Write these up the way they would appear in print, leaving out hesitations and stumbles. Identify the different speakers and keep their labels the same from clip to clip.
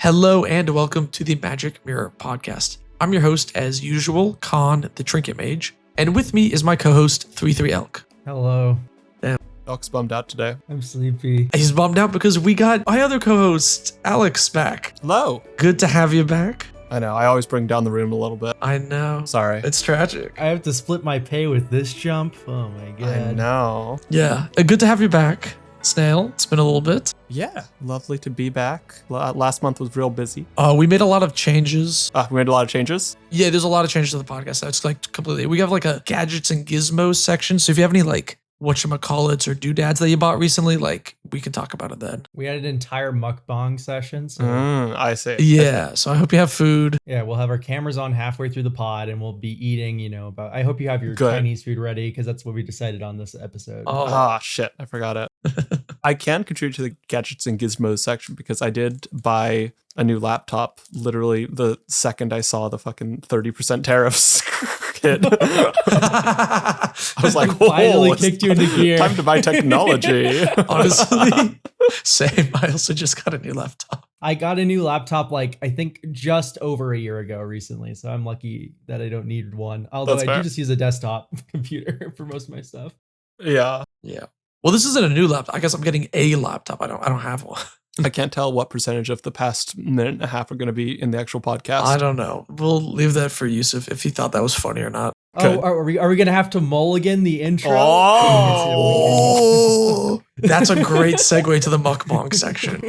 Speaker 1: Hello and welcome to the Magic Mirror podcast. I'm your host, as usual, Khan, the Trinket Mage, and with me is my co-host, 33Elk.
Speaker 2: Hello.
Speaker 1: Damn.
Speaker 3: Elk's bummed out today.
Speaker 2: I'm sleepy.
Speaker 1: He's bummed out because we got my other co-host, Alex, back.
Speaker 3: Hello.
Speaker 1: Good to have you back.
Speaker 3: I know, I always bring down the room a little bit.
Speaker 1: I know.
Speaker 3: Sorry.
Speaker 1: It's tragic.
Speaker 2: I have to split my pay with this jump. Oh my god.
Speaker 3: I know.
Speaker 1: Yeah, good to have you back, Snail. It's been a little bit.
Speaker 3: Yeah, lovely to be back. Last month was real busy.
Speaker 1: We made a lot of changes.
Speaker 3: We made a lot of changes.
Speaker 1: Yeah, there's a lot of changes to the podcast. It's like completely. We have like a gadgets and gizmos section. So if you have any like whatchamacallits or doodads that you bought recently, like we can talk about it then.
Speaker 2: We had an entire mukbang session. So
Speaker 3: I see.
Speaker 1: Yeah, so I hope you have food.
Speaker 2: yeah, we'll have our cameras on halfway through the pod and we'll be eating, but I hope you have your Chinese food ready because that's what we decided on this episode.
Speaker 3: Oh, shit. I forgot it. I can contribute to the gadgets and gizmos section because I did buy a new laptop literally the second I saw the fucking 30% tariffs hit. I was like, whoa,
Speaker 2: finally kicked you into gear.
Speaker 3: Time to buy technology.
Speaker 1: Honestly, same. I also just got a new laptop.
Speaker 2: I got a new laptop I think just over a year ago recently, so I'm lucky that I don't need one. Although
Speaker 3: That's
Speaker 2: I
Speaker 3: fair.
Speaker 2: do just use a desktop computer for most of my stuff.
Speaker 3: Yeah.
Speaker 1: Yeah. Well, this isn't a new laptop. I guess I'm getting a laptop. I don't have one.
Speaker 3: I can't tell what percentage of the past minute and a half are going to be in the actual podcast.
Speaker 1: I don't know. We'll leave that for Yusuf if he thought that was funny or not.
Speaker 2: Oh, are we going to have to mulligan the intro?
Speaker 1: Oh, that's a great segue to the mukbang section.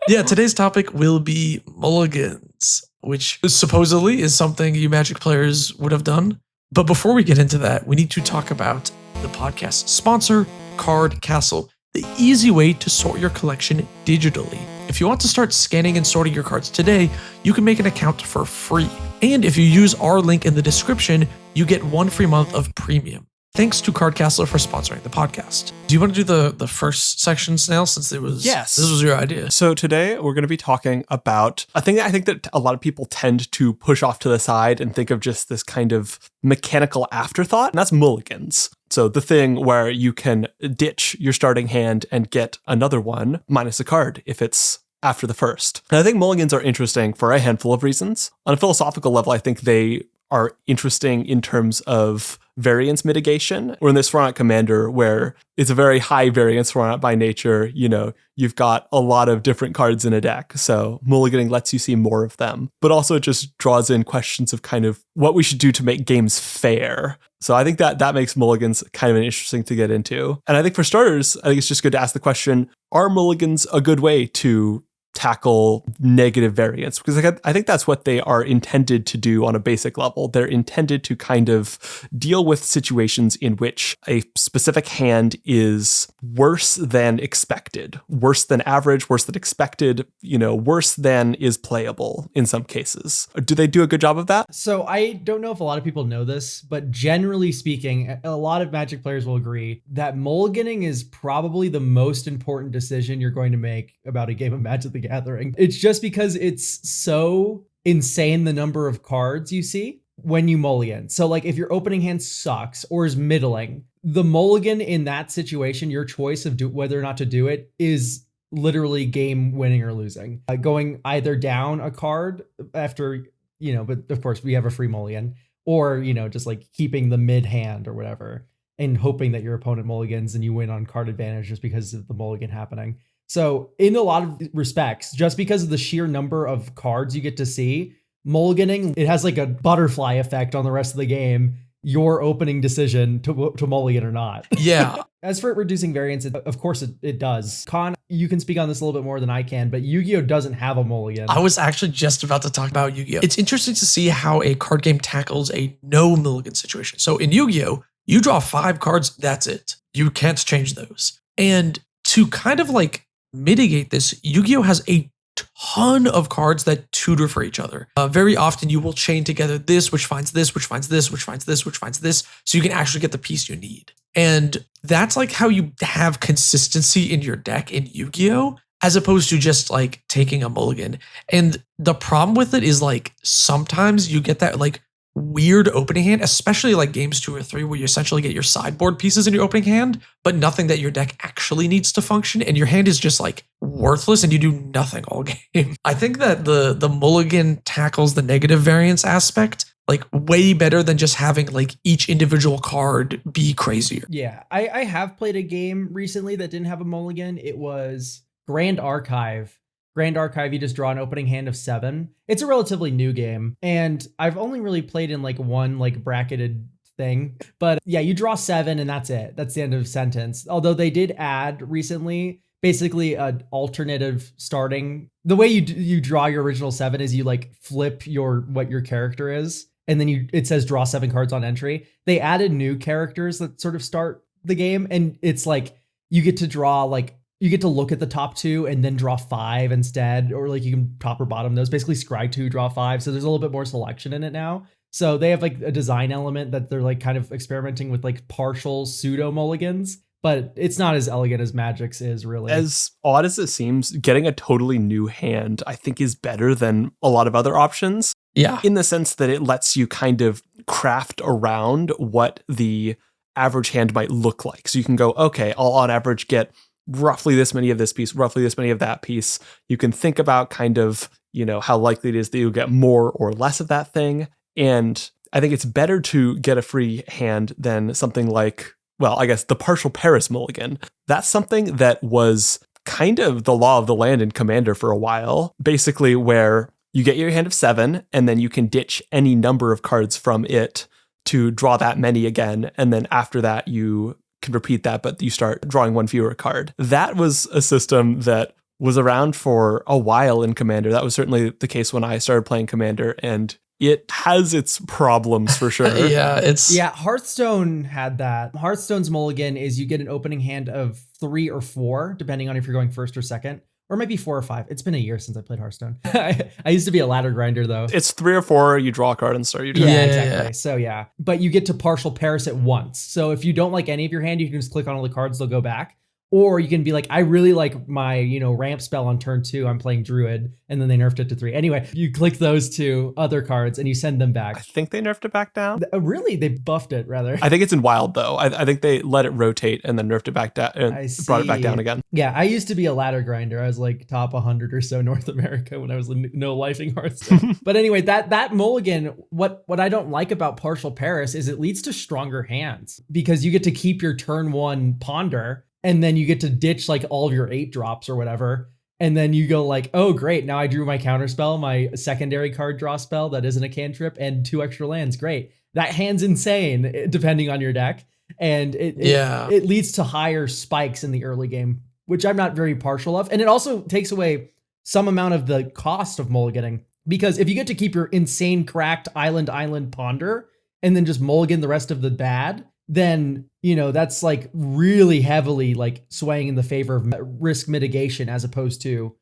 Speaker 1: Yeah, today's topic will be mulligans, which supposedly is something you Magic players would have done. But before we get into that, we need to talk about the podcast sponsor, Card Castle, the easy way to sort your collection digitally. If you want to start scanning and sorting your cards today, you can make an account for free. And if you use our link in the description, you get 1 free month of premium. Thanks to Card Castle for sponsoring the podcast. Do you want to do the first section, Snail, since this was your idea?
Speaker 3: So today we're going to be talking about a thing that I think that a lot of people tend to push off to the side and think of just this kind of mechanical afterthought, and that's mulligans. So the thing where you can ditch your starting hand and get another one minus a card if it's after the first. And I think mulligans are interesting for a handful of reasons. On a philosophical level, I think they are interesting in terms of variance mitigation. We're in this format commander where it's a very high variance format by nature. You've got a lot of different cards in a deck. So mulliganing lets you see more of them, but also it just draws in questions of kind of what we should do to make games fair. So I think that makes mulligans kind of interesting to get into. And I think for starters, I think it's just good to ask the question, are mulligans a good way to tackle negative variance? Because I think that's what they are intended to do on a basic level. They're intended to kind of deal with situations in which a specific hand is worse than expected, worse than average, worse than expected, worse than is playable in some cases. Do they do a good job of that?
Speaker 2: So I don't know if a lot of people know this, but generally speaking, a lot of Magic players will agree that mulliganing is probably the most important decision you're going to make about a game of Magic the Gathering. It's just because it's so insane the number of cards you see when you mulligan. So like if your opening hand sucks or is middling, the mulligan in that situation, your choice of whether or not to do it is literally game winning or losing. Going either down a card after, but of course we have a free mulligan, or, just like keeping the mid hand or whatever and hoping that your opponent mulligans and you win on card advantage just because of the mulligan happening. So in a lot of respects, just because of the sheer number of cards you get to see, mulliganing, it has like a butterfly effect on the rest of the game, your opening decision to mulligan or not.
Speaker 1: Yeah.
Speaker 2: As for reducing variance, of course it does. Con, you can speak on this a little bit more than I can, but Yu-Gi-Oh! Doesn't have a mulligan.
Speaker 1: I was actually just about to talk about Yu-Gi-Oh! It's interesting to see how a card game tackles a no mulligan situation. So in Yu-Gi-Oh! You draw 5 cards, that's it. You can't change those. And to kind of like mitigate this, Yu-Gi-Oh! Has a ton of cards that tutor for each other. Very often you will chain together this, which finds this, which finds this, which finds this, which finds this, so you can actually get the piece you need. And that's like how you have consistency in your deck in Yu-Gi-Oh! As opposed to just like taking a mulligan. And the problem with it is like sometimes you get that like weird opening hand, especially like games 2 or 3 where you essentially get your sideboard pieces in your opening hand, but nothing that your deck actually needs to function, and your hand is just like worthless and you do nothing all game. I think that the mulligan tackles the negative variance aspect like way better than just having like each individual card be crazier.
Speaker 2: Yeah, I have played a game recently that didn't have a mulligan. It was Grand Archive. Grand Archive, you just draw an opening hand of 7. It's a relatively new game, and I've only really played in like one like bracketed thing. But yeah, you draw 7 and that's it. That's the end of the sentence. Although they did add recently basically an alternative starting. The way you draw your original 7 is you like flip what your character is, and then it says draw 7 cards on entry. They added new characters that sort of start the game, and it's like you get to draw like you get to look at the top 2 and then draw 5 instead, or like you can top or bottom those. Basically, scry 2, draw 5. So there's a little bit more selection in it now. So they have like a design element that they're like kind of experimenting with like partial pseudo mulligans, but it's not as elegant as Magic's is really.
Speaker 3: As odd as it seems, getting a totally new hand, I think, is better than a lot of other options.
Speaker 1: Yeah.
Speaker 3: In the sense that it lets you kind of craft around what the average hand might look like. So you can go, okay, I'll on average get roughly this many of this piece, roughly this many of that piece. You can think about kind of, how likely it is that you'll get more or less of that thing. And I think it's better to get a free hand than something like, well, I guess the partial Paris mulligan. That's something that was kind of the law of the land in Commander for a while, basically where you get your hand of 7 and then you can ditch any number of cards from it to draw that many again. And then after that, you can repeat that, but you start drawing one fewer card. That was a system that was around for a while in Commander. That was certainly the case when I started playing Commander, and it has its problems for sure.
Speaker 2: Yeah, Hearthstone had that. Hearthstone's mulligan is you get an opening hand of 3 or 4, depending on if you're going first or second. Or maybe 4 or 5. It's been a year since I played Hearthstone. I used to be a ladder grinder, though.
Speaker 3: It's 3 or 4, you draw a card and start your turn.
Speaker 2: Yeah, exactly. So yeah. But you get to partial Paris at once. So if you don't like any of your hand, you can just click on all the cards, they'll go back. Or you can be like, I really like my, ramp spell on turn 2. I'm playing Druid, and then they nerfed it to 3. Anyway, you click those 2 other cards and you send them back.
Speaker 3: I think they nerfed it back down.
Speaker 2: Really? They buffed it, rather.
Speaker 3: I think it's in Wild, though. I think they let it rotate and then nerfed it back down and brought it back down again.
Speaker 2: Yeah, I used to be a ladder grinder. I was like top 100 or so North America when I was no lifing Hearthstone. But anyway, that mulligan, what I don't like about partial Paris is it leads to stronger hands because you get to keep your turn 1 ponder, and then you get to ditch like all of your 8 drops or whatever. And then you go like, oh, great. Now I drew my counter spell, my secondary card draw spell that isn't a cantrip, and 2 extra lands. Great. That hand's insane depending on your deck. And it leads to higher spikes in the early game, which I'm not very partial of. And it also takes away some amount of the cost of mulliganing, because if you get to keep your insane cracked island ponder and then just mulligan the rest of the bad, then, that's like really heavily like swaying in the favor of risk mitigation as opposed to,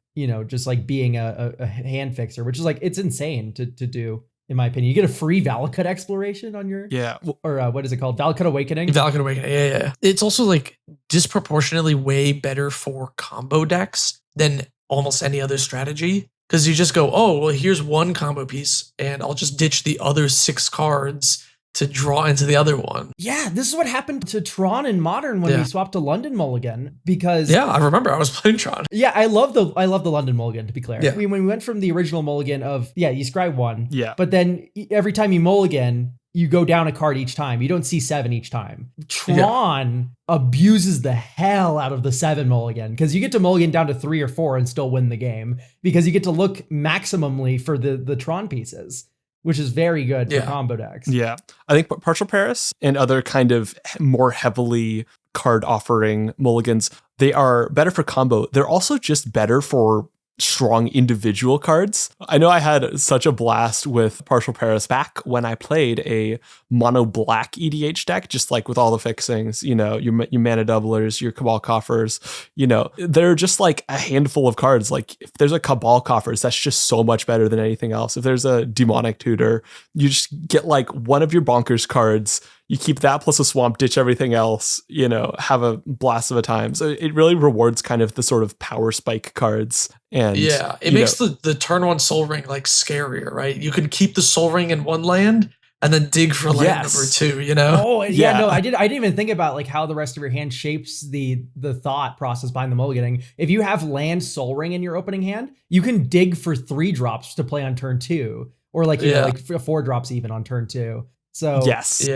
Speaker 2: just like being a hand fixer, which is like, it's insane to do, in my opinion. You get a free Valakut exploration on your, or what is it called? Valakut Awakening?
Speaker 1: Valakut Awakening, yeah. It's also like disproportionately way better for combo decks than almost any other strategy. Because you just go, oh, well, here's one combo piece and I'll just ditch the other 6 cards to draw into the other one.
Speaker 2: Yeah, this is what happened to Tron in Modern when we swapped to London Mulligan, because
Speaker 1: I remember I was playing Tron.
Speaker 2: Yeah, I love the London Mulligan, to be clear. Yeah. When we went from the original Mulligan of you scry 1.
Speaker 3: Yeah.
Speaker 2: But then every time you mulligan, you go down a card each time. You don't see 7 each time. Tron abuses the hell out of the 7 mulligan, because you get to mulligan down to 3 or 4 and still win the game, because you get to look maximally for the Tron pieces, which is very good for combo decks.
Speaker 3: Yeah. I think partial Paris and other kind of more heavily card offering mulligans, they are better for combo. They're also just better for strong individual cards. I know I had such a blast with partial Paris back when I played a mono black EDH deck, just like with all the fixings, your mana doublers, your Cabal Coffers, they're just like a handful of cards. Like if there's a Cabal Coffers, that's just so much better than anything else. If there's a Demonic Tutor, you just get like one of your bonkers cards. You keep that plus a swamp, ditch everything else, have a blast of a time. So it really rewards kind of the sort of power spike cards. And
Speaker 1: it makes the turn 1 Soul Ring like scarier, right? You can keep the Soul Ring in one land, and then dig for land
Speaker 3: Yes.
Speaker 1: number 2, you know?
Speaker 2: Oh yeah,
Speaker 3: Yeah.
Speaker 2: no, I didn't even think about like how the rest of your hand shapes the thought process behind the mulliganing. If you have land Soul Ring in your opening hand, you can dig for 3 drops to play on turn 2, or like you know like 4 drops even on turn 2. So
Speaker 3: Yes.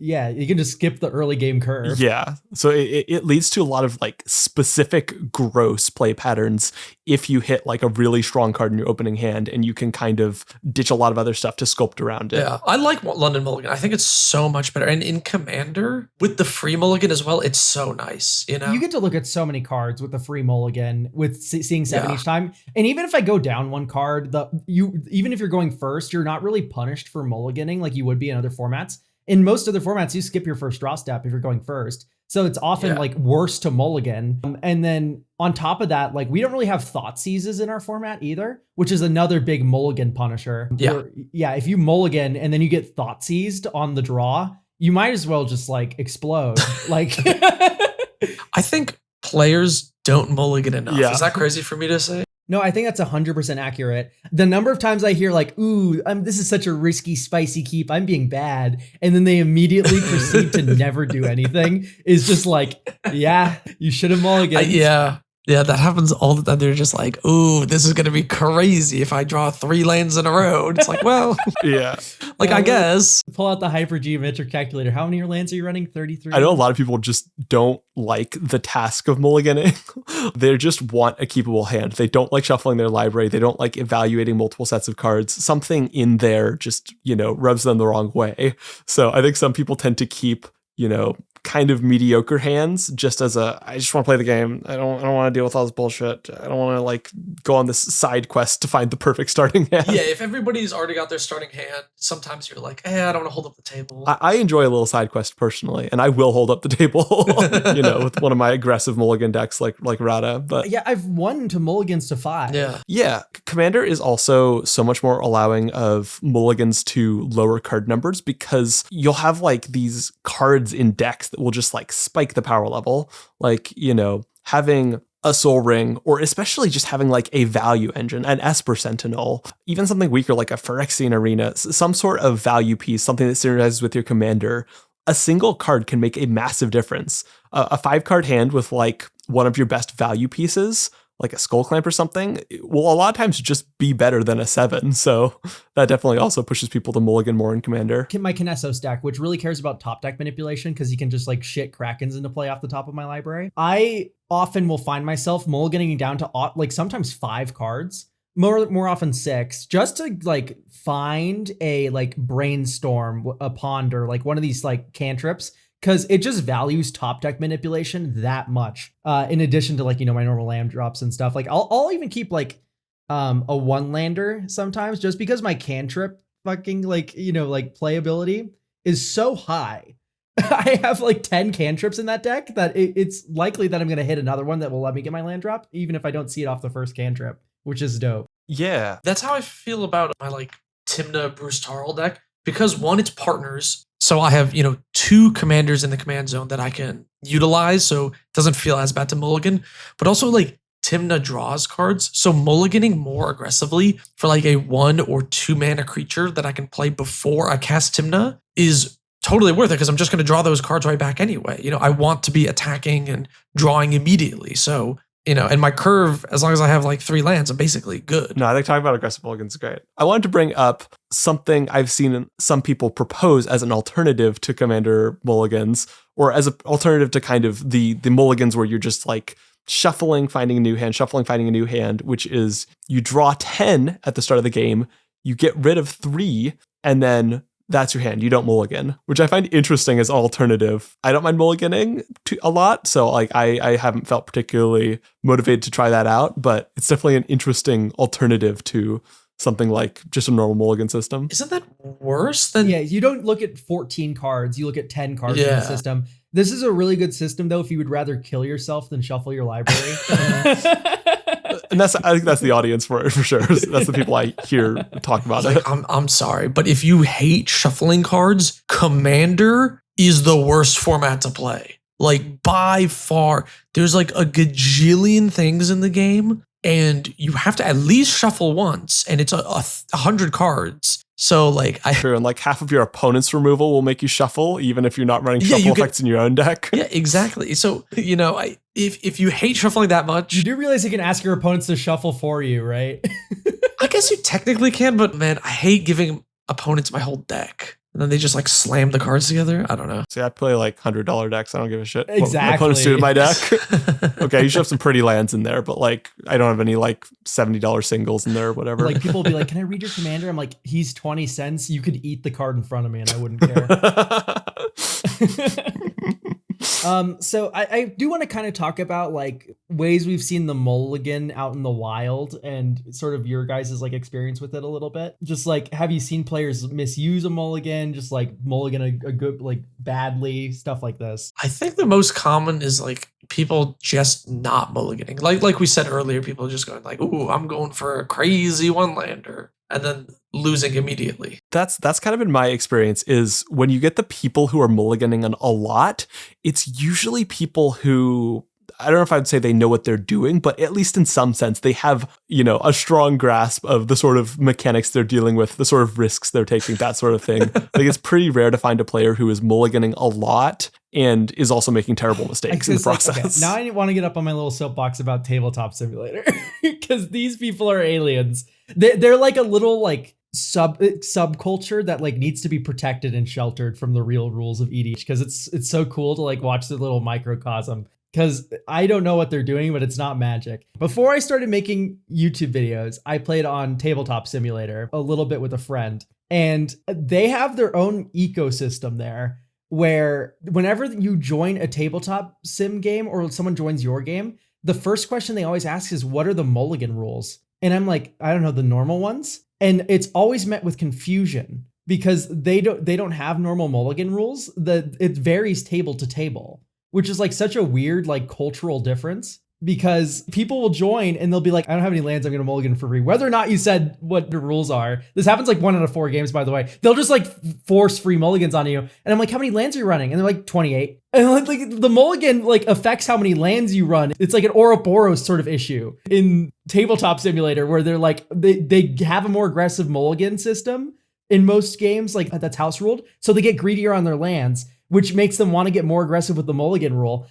Speaker 2: yeah, you can just skip the early game curve.
Speaker 3: Yeah. So it leads to a lot of like specific gross play patterns if you hit like a really strong card in your opening hand, and you can kind of ditch a lot of other stuff to sculpt around it.
Speaker 1: Yeah, I like London Mulligan. I think it's so much better. And in Commander, with the free mulligan as well, it's so nice, you know?
Speaker 2: You get to look at so many cards with the free mulligan, with seeing 7
Speaker 1: Yeah.
Speaker 2: each time. And even if I go down 1 card, even if you're going first, you're not really punished for mulliganing like you would be in other formats. In most other formats, you skip your first draw step if you're going first. So it's often like worse to mulligan. And then on top of that, like we don't really have thought seizes in our format either, which is another big mulligan punisher.
Speaker 1: Yeah.
Speaker 2: If you mulligan and then you get thought seized on the draw, you might as well just like explode. Like
Speaker 1: I think players don't mulligan enough.
Speaker 3: Yeah.
Speaker 1: Is that crazy for me to say?
Speaker 2: No, I think that's 100% accurate. The number of times I hear like, ooh, this is such a risky, spicy keep, I'm being bad. And then they immediately proceed to never do anything is just like, yeah, you should have mulliganed.
Speaker 1: Yeah, that happens all the time. They're just like, ooh, this is going to be crazy if I draw 3 lands in a row. And it's like, well,
Speaker 3: Yeah.
Speaker 1: like, I guess.
Speaker 2: Pull out the Hypergeometric calculator. How many lands are you running? 33?
Speaker 3: I know a lot of people just don't like the task of mulliganing. They just want a keepable hand. They don't like shuffling their library. They don't like evaluating multiple sets of cards. Something in there just, rubs them the wrong way. So I think some people tend to keep, kind of mediocre hands just as I just want to play the game. I don't want to deal with all this bullshit. I don't want to like go on this side quest to find the perfect starting hand.
Speaker 1: Yeah, if everybody's already got their starting hand, sometimes you're like, I don't want to hold up the table.
Speaker 3: I enjoy a little side quest personally, and I will hold up the table, with one of my aggressive mulligan decks like Rada. But
Speaker 2: yeah, I've won to mulligans to 5.
Speaker 3: Yeah. Commander is also so much more allowing of mulligans to lower card numbers, because you'll have like these cards in decks that will just like spike the power level. Like, having a Soul Ring, or especially just having like a value engine, an Esper Sentinel, even something weaker like a Phyrexian Arena, some sort of value piece, something that synergizes with your commander. A single card can make a massive difference. A 5-card hand with like one of your best value pieces, like a Skull Clamp or something, will a lot of times just be better than a 7. So that definitely also pushes people to mulligan more in Commander.
Speaker 2: My Kinesos deck, which really cares about top deck manipulation because you can just like shit Krakens into play off the top of my library. I often will find myself mulliganing down to like sometimes 5 cards, more often 6, just to like find a like brainstorm, a ponder, like one of these like cantrips, because it just values top deck manipulation that much. In addition to like, my normal land drops and stuff. Like I'll even keep like a 1-lander sometimes, just because my cantrip fucking like, playability is so high. I have like 10 cantrips in that deck that it's likely that I'm going to hit another one that will let me get my land drop, even if I don't see it off the first cantrip, which is dope.
Speaker 3: Yeah.
Speaker 1: That's how I feel about my like Timna Bruce Tarl deck, because 1, it's partners. So I have, 2 commanders in the command zone that I can utilize, so it doesn't feel as bad to mulligan. But also like Timna draws cards, so mulliganing more aggressively for like a 1 or 2 mana creature that I can play before I cast Timna is totally worth it, because I'm just going to draw those cards right back anyway. I want to be attacking and drawing immediately. So, and my curve, as long as I have like 3 lands, I'm basically good.
Speaker 3: No, I think talking about aggressive mulligans is great. I wanted to bring up something I've seen some people propose as an alternative to Commander mulligans, or as an alternative to kind of the mulligans where you're just like shuffling, finding a new hand, which is you draw 10 at the start of the game, you get rid of 3, and then that's your hand. You don't mulligan, which I find interesting as an alternative. I don't mind mulliganing a lot, so like I haven't felt particularly motivated to try that out, but it's definitely an interesting alternative to something like just a normal mulligan system.
Speaker 1: Isn't that worse than...
Speaker 2: Yeah, you don't look at 14 cards, you look at 10 cards in the system. This is a really good system, though, if you would rather kill yourself than shuffle your library.
Speaker 3: And I think that's the audience for it, for sure. That's the people I hear talk about it.
Speaker 1: I'm sorry, but if you hate shuffling cards, Commander is the worst format to play. Like, by far. There's like a gajillion things in the game, and you have to at least shuffle once, and it's 100 cards. So like
Speaker 3: True, and like half of your opponent's removal will make you shuffle, even if you're not running
Speaker 1: Yeah,
Speaker 3: shuffle effects in your own deck.
Speaker 1: Yeah, exactly. So, if you hate shuffling that much,
Speaker 2: You do realize you can ask your opponents to shuffle for you, right?
Speaker 1: I guess you technically can, but man, I hate giving opponents my whole deck. And then they just like slam the cards together. I don't know.
Speaker 3: See, I play like $100 decks. I don't give a shit what my
Speaker 2: Exactly.
Speaker 3: opponents do to my deck. Okay, you should have some pretty lands in there, but like I don't have any like $70 singles in there or whatever.
Speaker 2: Like people will be like, "Can I read your commander?" I'm like, "He's 20 cents. You could eat the card in front of me and I wouldn't care." So I do want to kind of talk about like ways we've seen the mulligan out in the wild and sort of your guys' like experience with it a little bit. Just like, have you seen players misuse a mulligan, just like mulligan a good, like badly, stuff like this?
Speaker 1: I think the most common is like people just not mulliganing. Like we said earlier, people just going like, "Ooh, I'm going for a crazy one lander," and then losing immediately.
Speaker 3: That's kind of been my experience is when you get the people who are mulliganing a lot, it's usually people who, I don't know if I'd say they know what they're doing, but at least in some sense, they have, a strong grasp of the sort of mechanics they're dealing with, the sort of risks they're taking, that sort of thing. Like it's pretty rare to find a player who is mulliganing a lot and is also making terrible mistakes in the process.
Speaker 2: Like, okay, now I want to get up on my little soapbox about Tabletop Simulator because these people are aliens. They're like a little like subculture that like needs to be protected and sheltered from the real rules of EDH because it's so cool to like watch the little microcosm. Because I don't know what they're doing, but it's not magic. Before I started making YouTube videos, I played on Tabletop Simulator a little bit with a friend. And they have their own ecosystem there where whenever you join a tabletop sim game or someone joins your game, the first question they always ask is, what are the mulligan rules? And I'm like, I don't know, the normal ones. And it's always met with confusion because they don't have normal mulligan rules. It varies table to table, which is like such a weird like cultural difference because people will join and they'll be like, I don't have any lands, I'm going to mulligan for free. Whether or not you said what the rules are. This happens like 1 out of 4 games, by the way. They'll just like force free mulligans on you. And I'm like, how many lands are you running? And they're like 28. And like the mulligan like affects how many lands you run. It's like an Ouroboros sort of issue in Tabletop Simulator where they're like, they have a more aggressive mulligan system in most games, like that's house ruled. So they get greedier on their lands, which makes them want to get more aggressive with the mulligan rule.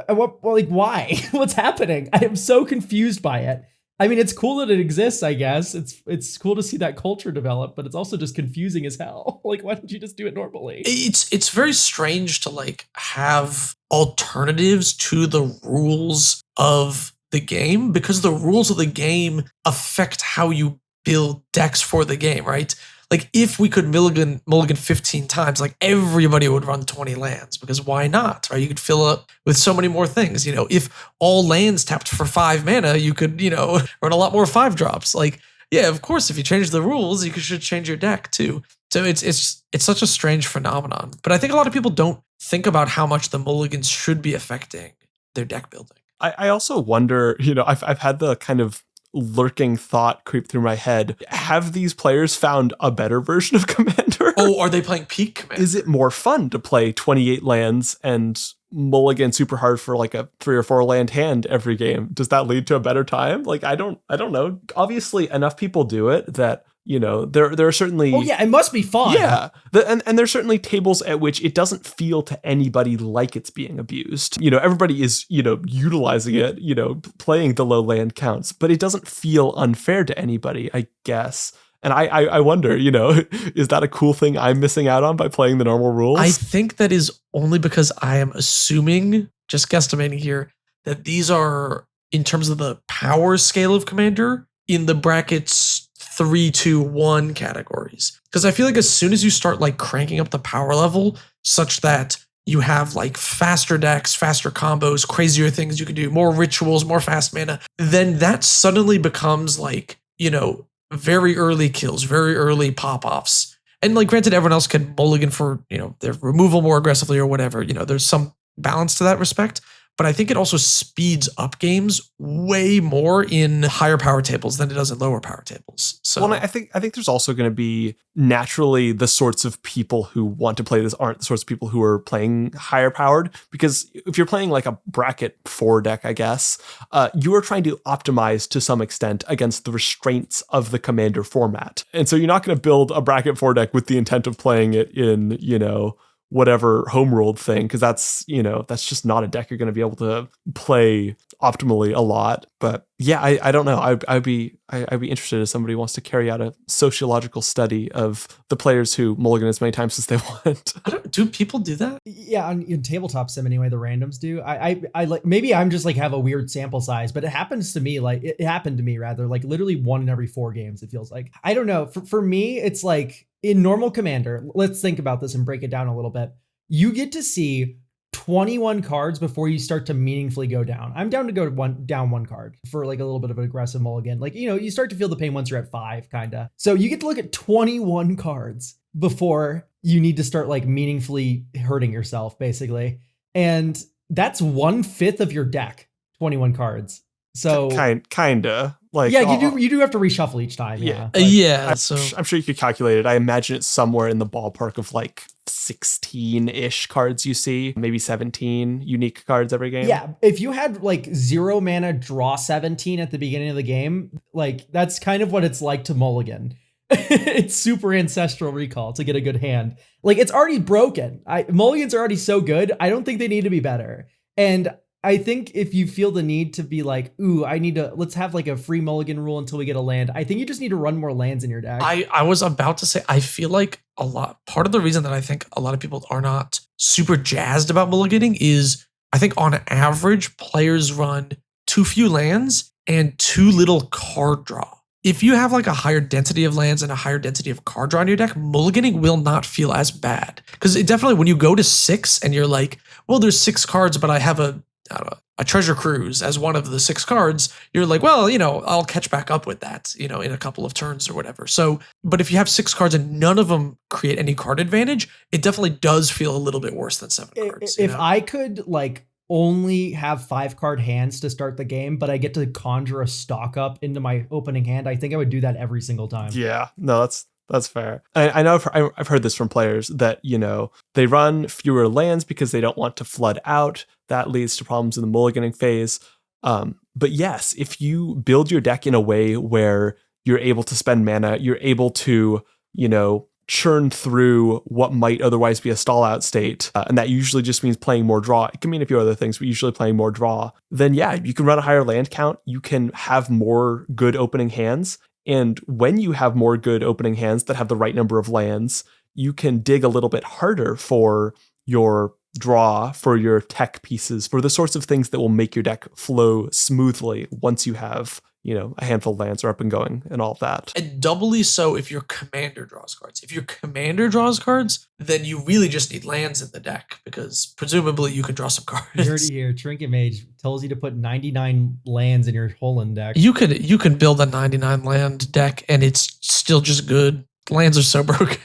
Speaker 2: Why? What's happening? I am so confused by it. I mean, it's cool that it exists, I guess. It's cool to see that culture develop, but it's also just confusing as hell. Like, why don't you just do it normally?
Speaker 1: It's very strange to like have alternatives to the rules of the game because the rules of the game affect how you build decks for the game, right? Like if we could mulligan 15 times, like everybody would run 20 lands because why not, right? You could fill up with so many more things. If all lands tapped for 5 mana, you could, run a lot more 5 drops. Like, yeah, of course, if you change the rules, you should change your deck too. So it's such a strange phenomenon. But I think a lot of people don't think about how much the mulligans should be affecting their deck building.
Speaker 3: I also wonder, I've had the kind of lurking thought creep through my head. Have these players found a better version of Commander?
Speaker 1: Oh, are they playing peak Commander?
Speaker 3: Is it more fun to play 28 lands and mulligan super hard for like a 3 or 4 land hand every game? Does that lead to a better time? Like, I don't know. Obviously, enough people do it that there are certainly...
Speaker 2: Oh, yeah, it must be fun.
Speaker 3: Yeah. And there's certainly tables at which it doesn't feel to anybody like it's being abused. Everybody is, utilizing it, playing the low land counts, but it doesn't feel unfair to anybody, I guess. And I wonder, is that a cool thing I'm missing out on by playing the normal rules?
Speaker 1: I think that is only because I am assuming, just guesstimating here, that these are, in terms of the power scale of Commander, in the brackets 3, 2, 1 categories. Because I feel like as soon as you start like cranking up the power level such that you have like faster decks, faster combos, crazier things you can do, more rituals, more fast mana, then that suddenly becomes like, very early kills, very early pop-offs. And like granted, everyone else can mulligan for, their removal more aggressively or whatever. There's some balance to that respect. but I think it also speeds up games way more in higher power tables than it does in lower power tables. So
Speaker 3: well, I think there's also going to be naturally the sorts of people who want to play this aren't the sorts of people who are playing higher powered, because if you're playing like a bracket 4 deck, I guess, you are trying to optimize to some extent against the restraints of the commander format. And so you're not going to build a bracket 4 deck with the intent of playing it in, whatever homeworld thing, because that's just not a deck you're going to be able to play optimally a lot. But yeah, I don't know. I'd be interested if somebody wants to carry out a sociological study of the players who mulligan as many times as they want.
Speaker 1: Do people do that?
Speaker 2: Yeah, in tabletop sim anyway, the randoms do. I like, maybe I'm just like have a weird sample size, but it happens to me. Like it happened to me rather, like literally 1 in every 4 games. It feels like, I don't know. For me, it's like in normal Commander. Let's think about this and break it down a little bit. You get to see 21 cards before you start to meaningfully go down. I'm down to go down 1 card for like a little bit of an aggressive mulligan. Like, you start to feel the pain once you're at 5, kind of. So you get to look at 21 cards before you need to start like meaningfully hurting yourself, basically. And that's 1/5 of your deck, 21 cards. So
Speaker 3: kinda like,
Speaker 2: yeah, you do have to reshuffle each time. Yeah.
Speaker 1: Yeah.
Speaker 3: I'm sure you could calculate it. I imagine it's somewhere in the ballpark of like 16-ish cards you see, maybe 17 unique cards every game.
Speaker 2: Yeah, if you had like 0 mana, draw 17 at the beginning of the game, like that's kind of what it's like to mulligan. It's super ancestral recall to get a good hand. Like it's already broken. Mulligans are already so good. I don't think they need to be better. And I think if you feel the need to be like, ooh, let's have like a free mulligan rule until we get a land, I think you just need to run more lands in your deck.
Speaker 1: I was about to say, I feel like part of the reason that I think a lot of people are not super jazzed about mulliganing is I think on average, players run too few lands and too little card draw. If you have like a higher density of lands and a higher density of card draw in your deck, mulliganing will not feel as bad. Because it definitely, when you go to 6 and you're like, well, there's 6 cards, but I have a treasure cruise as one of the 6 cards, you're like, well, I'll catch back up with that, in a couple of turns or whatever. So, but if you have 6 cards and none of them create any card advantage, it definitely does feel a little bit worse than 7 cards.
Speaker 2: If I could like only have 5-card hands to start the game, but I get to conjure a stock up into my opening hand, I think I would do that every single time.
Speaker 3: Yeah, no, that's fair. I know I've heard this from players that, they run fewer lands because they don't want to flood out. That leads to problems in the mulliganing phase. But yes, if you build your deck in a way where you're able to spend mana, you're able to, churn through what might otherwise be a stall out state, and that usually just means playing more draw. It can mean a few other things, but usually playing more draw. Then yeah, you can run a higher land count. You can have more good opening hands. And when you have more good opening hands that have the right number of lands, you can dig a little bit harder for your draw, for your tech pieces, for the sorts of things that will make your deck flow smoothly once you have, a handful of lands are up and going and all of that.
Speaker 1: And doubly so if your commander draws cards. If your commander draws cards, then you really just need lands in the deck, because presumably you can draw some cards.
Speaker 2: You heard it here. Trinket Mage tells you to put 99 lands in your Holland deck.
Speaker 1: You can build a 99 land deck and it's still just good. Lands are so broken.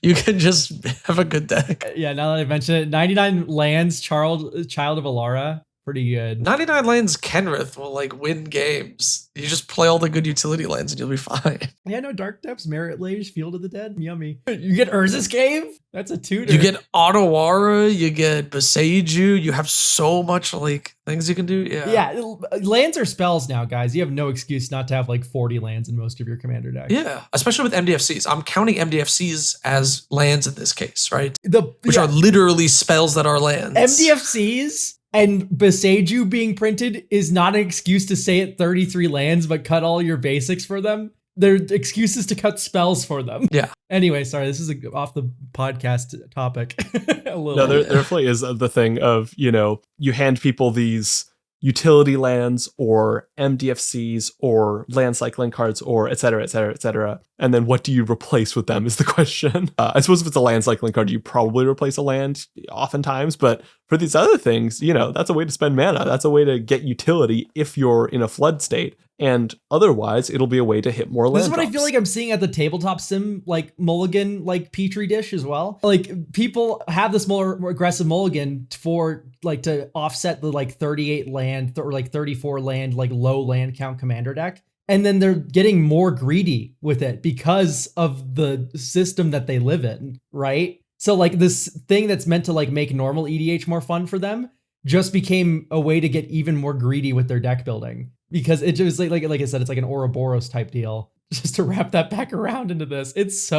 Speaker 1: You can just have a good deck.
Speaker 2: Yeah, now that I mention it, 99 lands, Child of Alara. Pretty good.
Speaker 1: 99 lands Kenrith will like win games. You just play all the good utility lands and you'll be fine.
Speaker 2: Yeah, no, Dark Depths, Merit Lage, Field of the Dead, yummy. You get Urza's Cave? That's a tutor.
Speaker 1: You get Otawara, you get Beseiju, you have so much like things you can do.
Speaker 2: Yeah, lands are spells now, guys. You have no excuse not to have like 40 lands in most of your commander deck.
Speaker 1: Yeah, especially with MDFCs. I'm counting MDFCs as lands in this case, right? Which are literally spells that are lands.
Speaker 2: MDFCs and Beseiju being printed is not an excuse to stay at 33 lands, but cut all your basics for them. They're excuses to cut spells for them.
Speaker 1: Yeah.
Speaker 2: Anyway, sorry, this is off the podcast topic.
Speaker 3: There definitely is the thing of, you hand people these utility lands or MDFCs or land cycling cards or et cetera, et cetera, et cetera. And then what do you replace with them is the question. I suppose if it's a land cycling card, you probably replace a land oftentimes. But for these other things, that's a way to spend mana. That's a way to get utility if you're in a flood state. And otherwise, it'll be a way to hit more land
Speaker 2: This is what I
Speaker 3: drops.
Speaker 2: feel like I'm seeing at the tabletop sim, like mulligan, like petri dish as well. Like people have this more aggressive mulligan for like to offset the like 38 land or like 34 land, like low land count commander deck. And then they're getting more greedy with it because of the system that they live in, right? So like this thing that's meant to like make normal EDH more fun for them just became a way to get even more greedy with their deck building. Because it just like I said, it's like an Ouroboros type deal. Just to wrap that back around into this, it's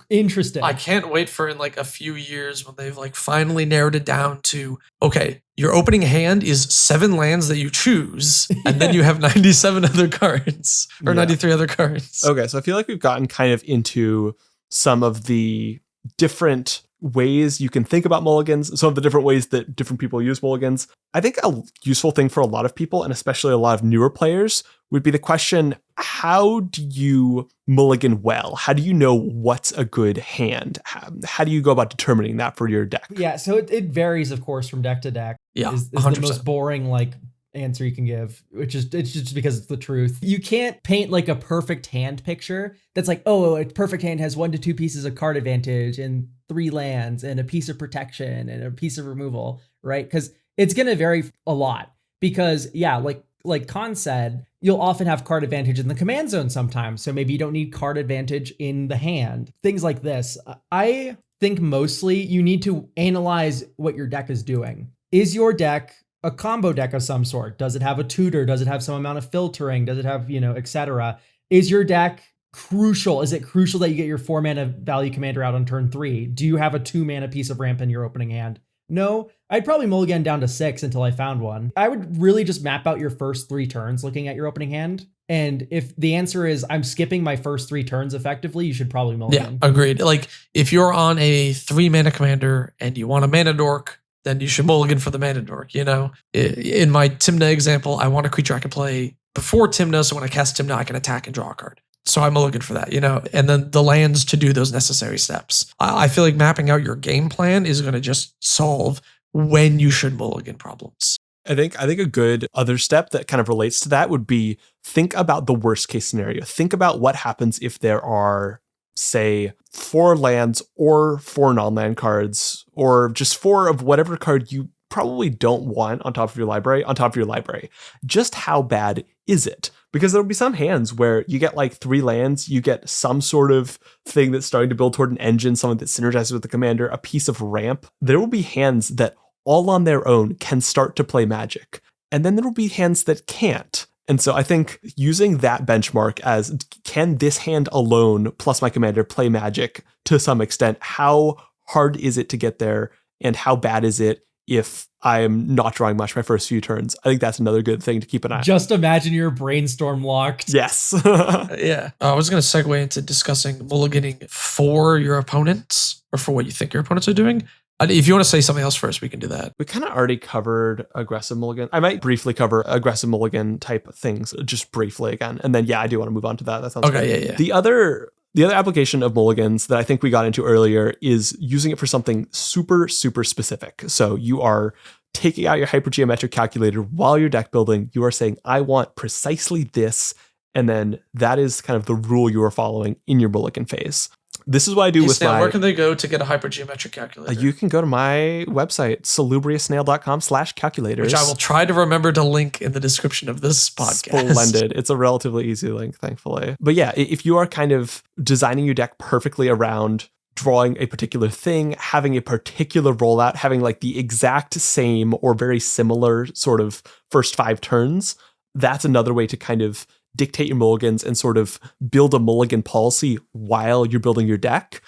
Speaker 2: interesting.
Speaker 1: I can't wait for in like a few years when they've like finally narrowed it down to, okay, your opening hand is 7 lands that you choose, and then you have 97 other cards or 93 other cards.
Speaker 3: Okay, so I feel like we've gotten kind of into some of the different ways you can think about mulligans, some of the different ways that different people use mulligans. I think a useful thing for a lot of people, and especially a lot of newer players, would be the question, how do you mulligan well? How do you know what's a good hand? How do you go about determining that for your deck?
Speaker 2: Yeah, so it varies, of course, from deck to deck.
Speaker 1: Yeah,
Speaker 2: is
Speaker 1: 100%.
Speaker 2: the most boring like answer you can give, which is it's just because it's the truth. You can't paint like a perfect hand picture that's like, oh, a perfect hand has 1 to 2 pieces of card advantage and 3 lands and a piece of protection and a piece of removal, right? Because it's gonna vary a lot. Because yeah, like Khan said, you'll often have card advantage in the command zone sometimes. So maybe you don't need card advantage in the hand. Things like this. I think mostly you need to analyze what your deck is doing. Is your deck a combo deck of some sort? Does it have a tutor? Does it have some amount of filtering? Does it have, etc.? Is your deck crucial? Is it crucial that you get your 4 mana value commander out on turn 3? Do you have a 2 mana piece of ramp in your opening hand? No, I'd probably mulligan down to 6 until I found one. I would really just map out your first 3 turns looking at your opening hand. And if the answer is I'm skipping my first 3 turns effectively, you should probably mulligan.
Speaker 1: Yeah, agreed. Like if you're on a 3 mana commander and you want a mana dork, then you should mulligan for the mana dork, In my Tymna example, I want a creature I can play before Tymna, so when I cast Tymna, I can attack and draw a card. So I'm mulligan for that, and then the lands to do those necessary steps. I feel like mapping out your game plan is going to just solve when you should mulligan problems.
Speaker 3: I think a good other step that kind of relates to that would be think about the worst case scenario. Think about what happens if there are, say, 4 lands or 4 non-land cards, or just 4 of whatever card you probably don't want on top of your library. Just how bad is it? Because there'll be some hands where you get like 3 lands, you get some sort of thing that's starting to build toward an engine, something that synergizes with the commander, a piece of ramp. There will be hands that all on their own can start to play Magic. And then there will be hands that can't. And so I think using that benchmark as, can this hand alone plus my commander play Magic to some extent? How hard is it to get there? And how bad is it if I'm not drawing much my first few turns? I think that's another good thing to keep an eye on.
Speaker 2: Just imagine your brainstorm locked.
Speaker 3: Yes.
Speaker 1: Yeah. I was going to segue into discussing mulliganing for your opponents or for what you think your opponents are doing. If you want to say something else first, we can do that.
Speaker 3: We kind of already covered aggressive mulligan. I might briefly cover aggressive mulligan type things just briefly again. And then, yeah, I do want to move on to that. That sounds
Speaker 1: okay,
Speaker 3: good.
Speaker 1: Yeah.
Speaker 3: The other application of mulligans that I think we got into earlier is using it for something super, super specific. So you are taking out your hypergeometric calculator while you're deck building. You are saying, I want precisely this. And then that is kind of the rule you are following in your mulligan phase. This is what I do with
Speaker 1: Snail,
Speaker 3: my...
Speaker 1: where can they go to get a hypergeometric calculator?
Speaker 3: You can go to my website, salubrioussnail.com/calculators.
Speaker 1: Which I will try to remember to link in the description of this podcast.
Speaker 3: Splendid. It's a relatively easy link, thankfully. But yeah, if you are kind of designing your deck perfectly around drawing a particular thing, having a particular rollout, having like the exact same or very similar sort of first 5 turns, that's another way to kind of dictate your mulligans and sort of build a mulligan policy while you're building your deck.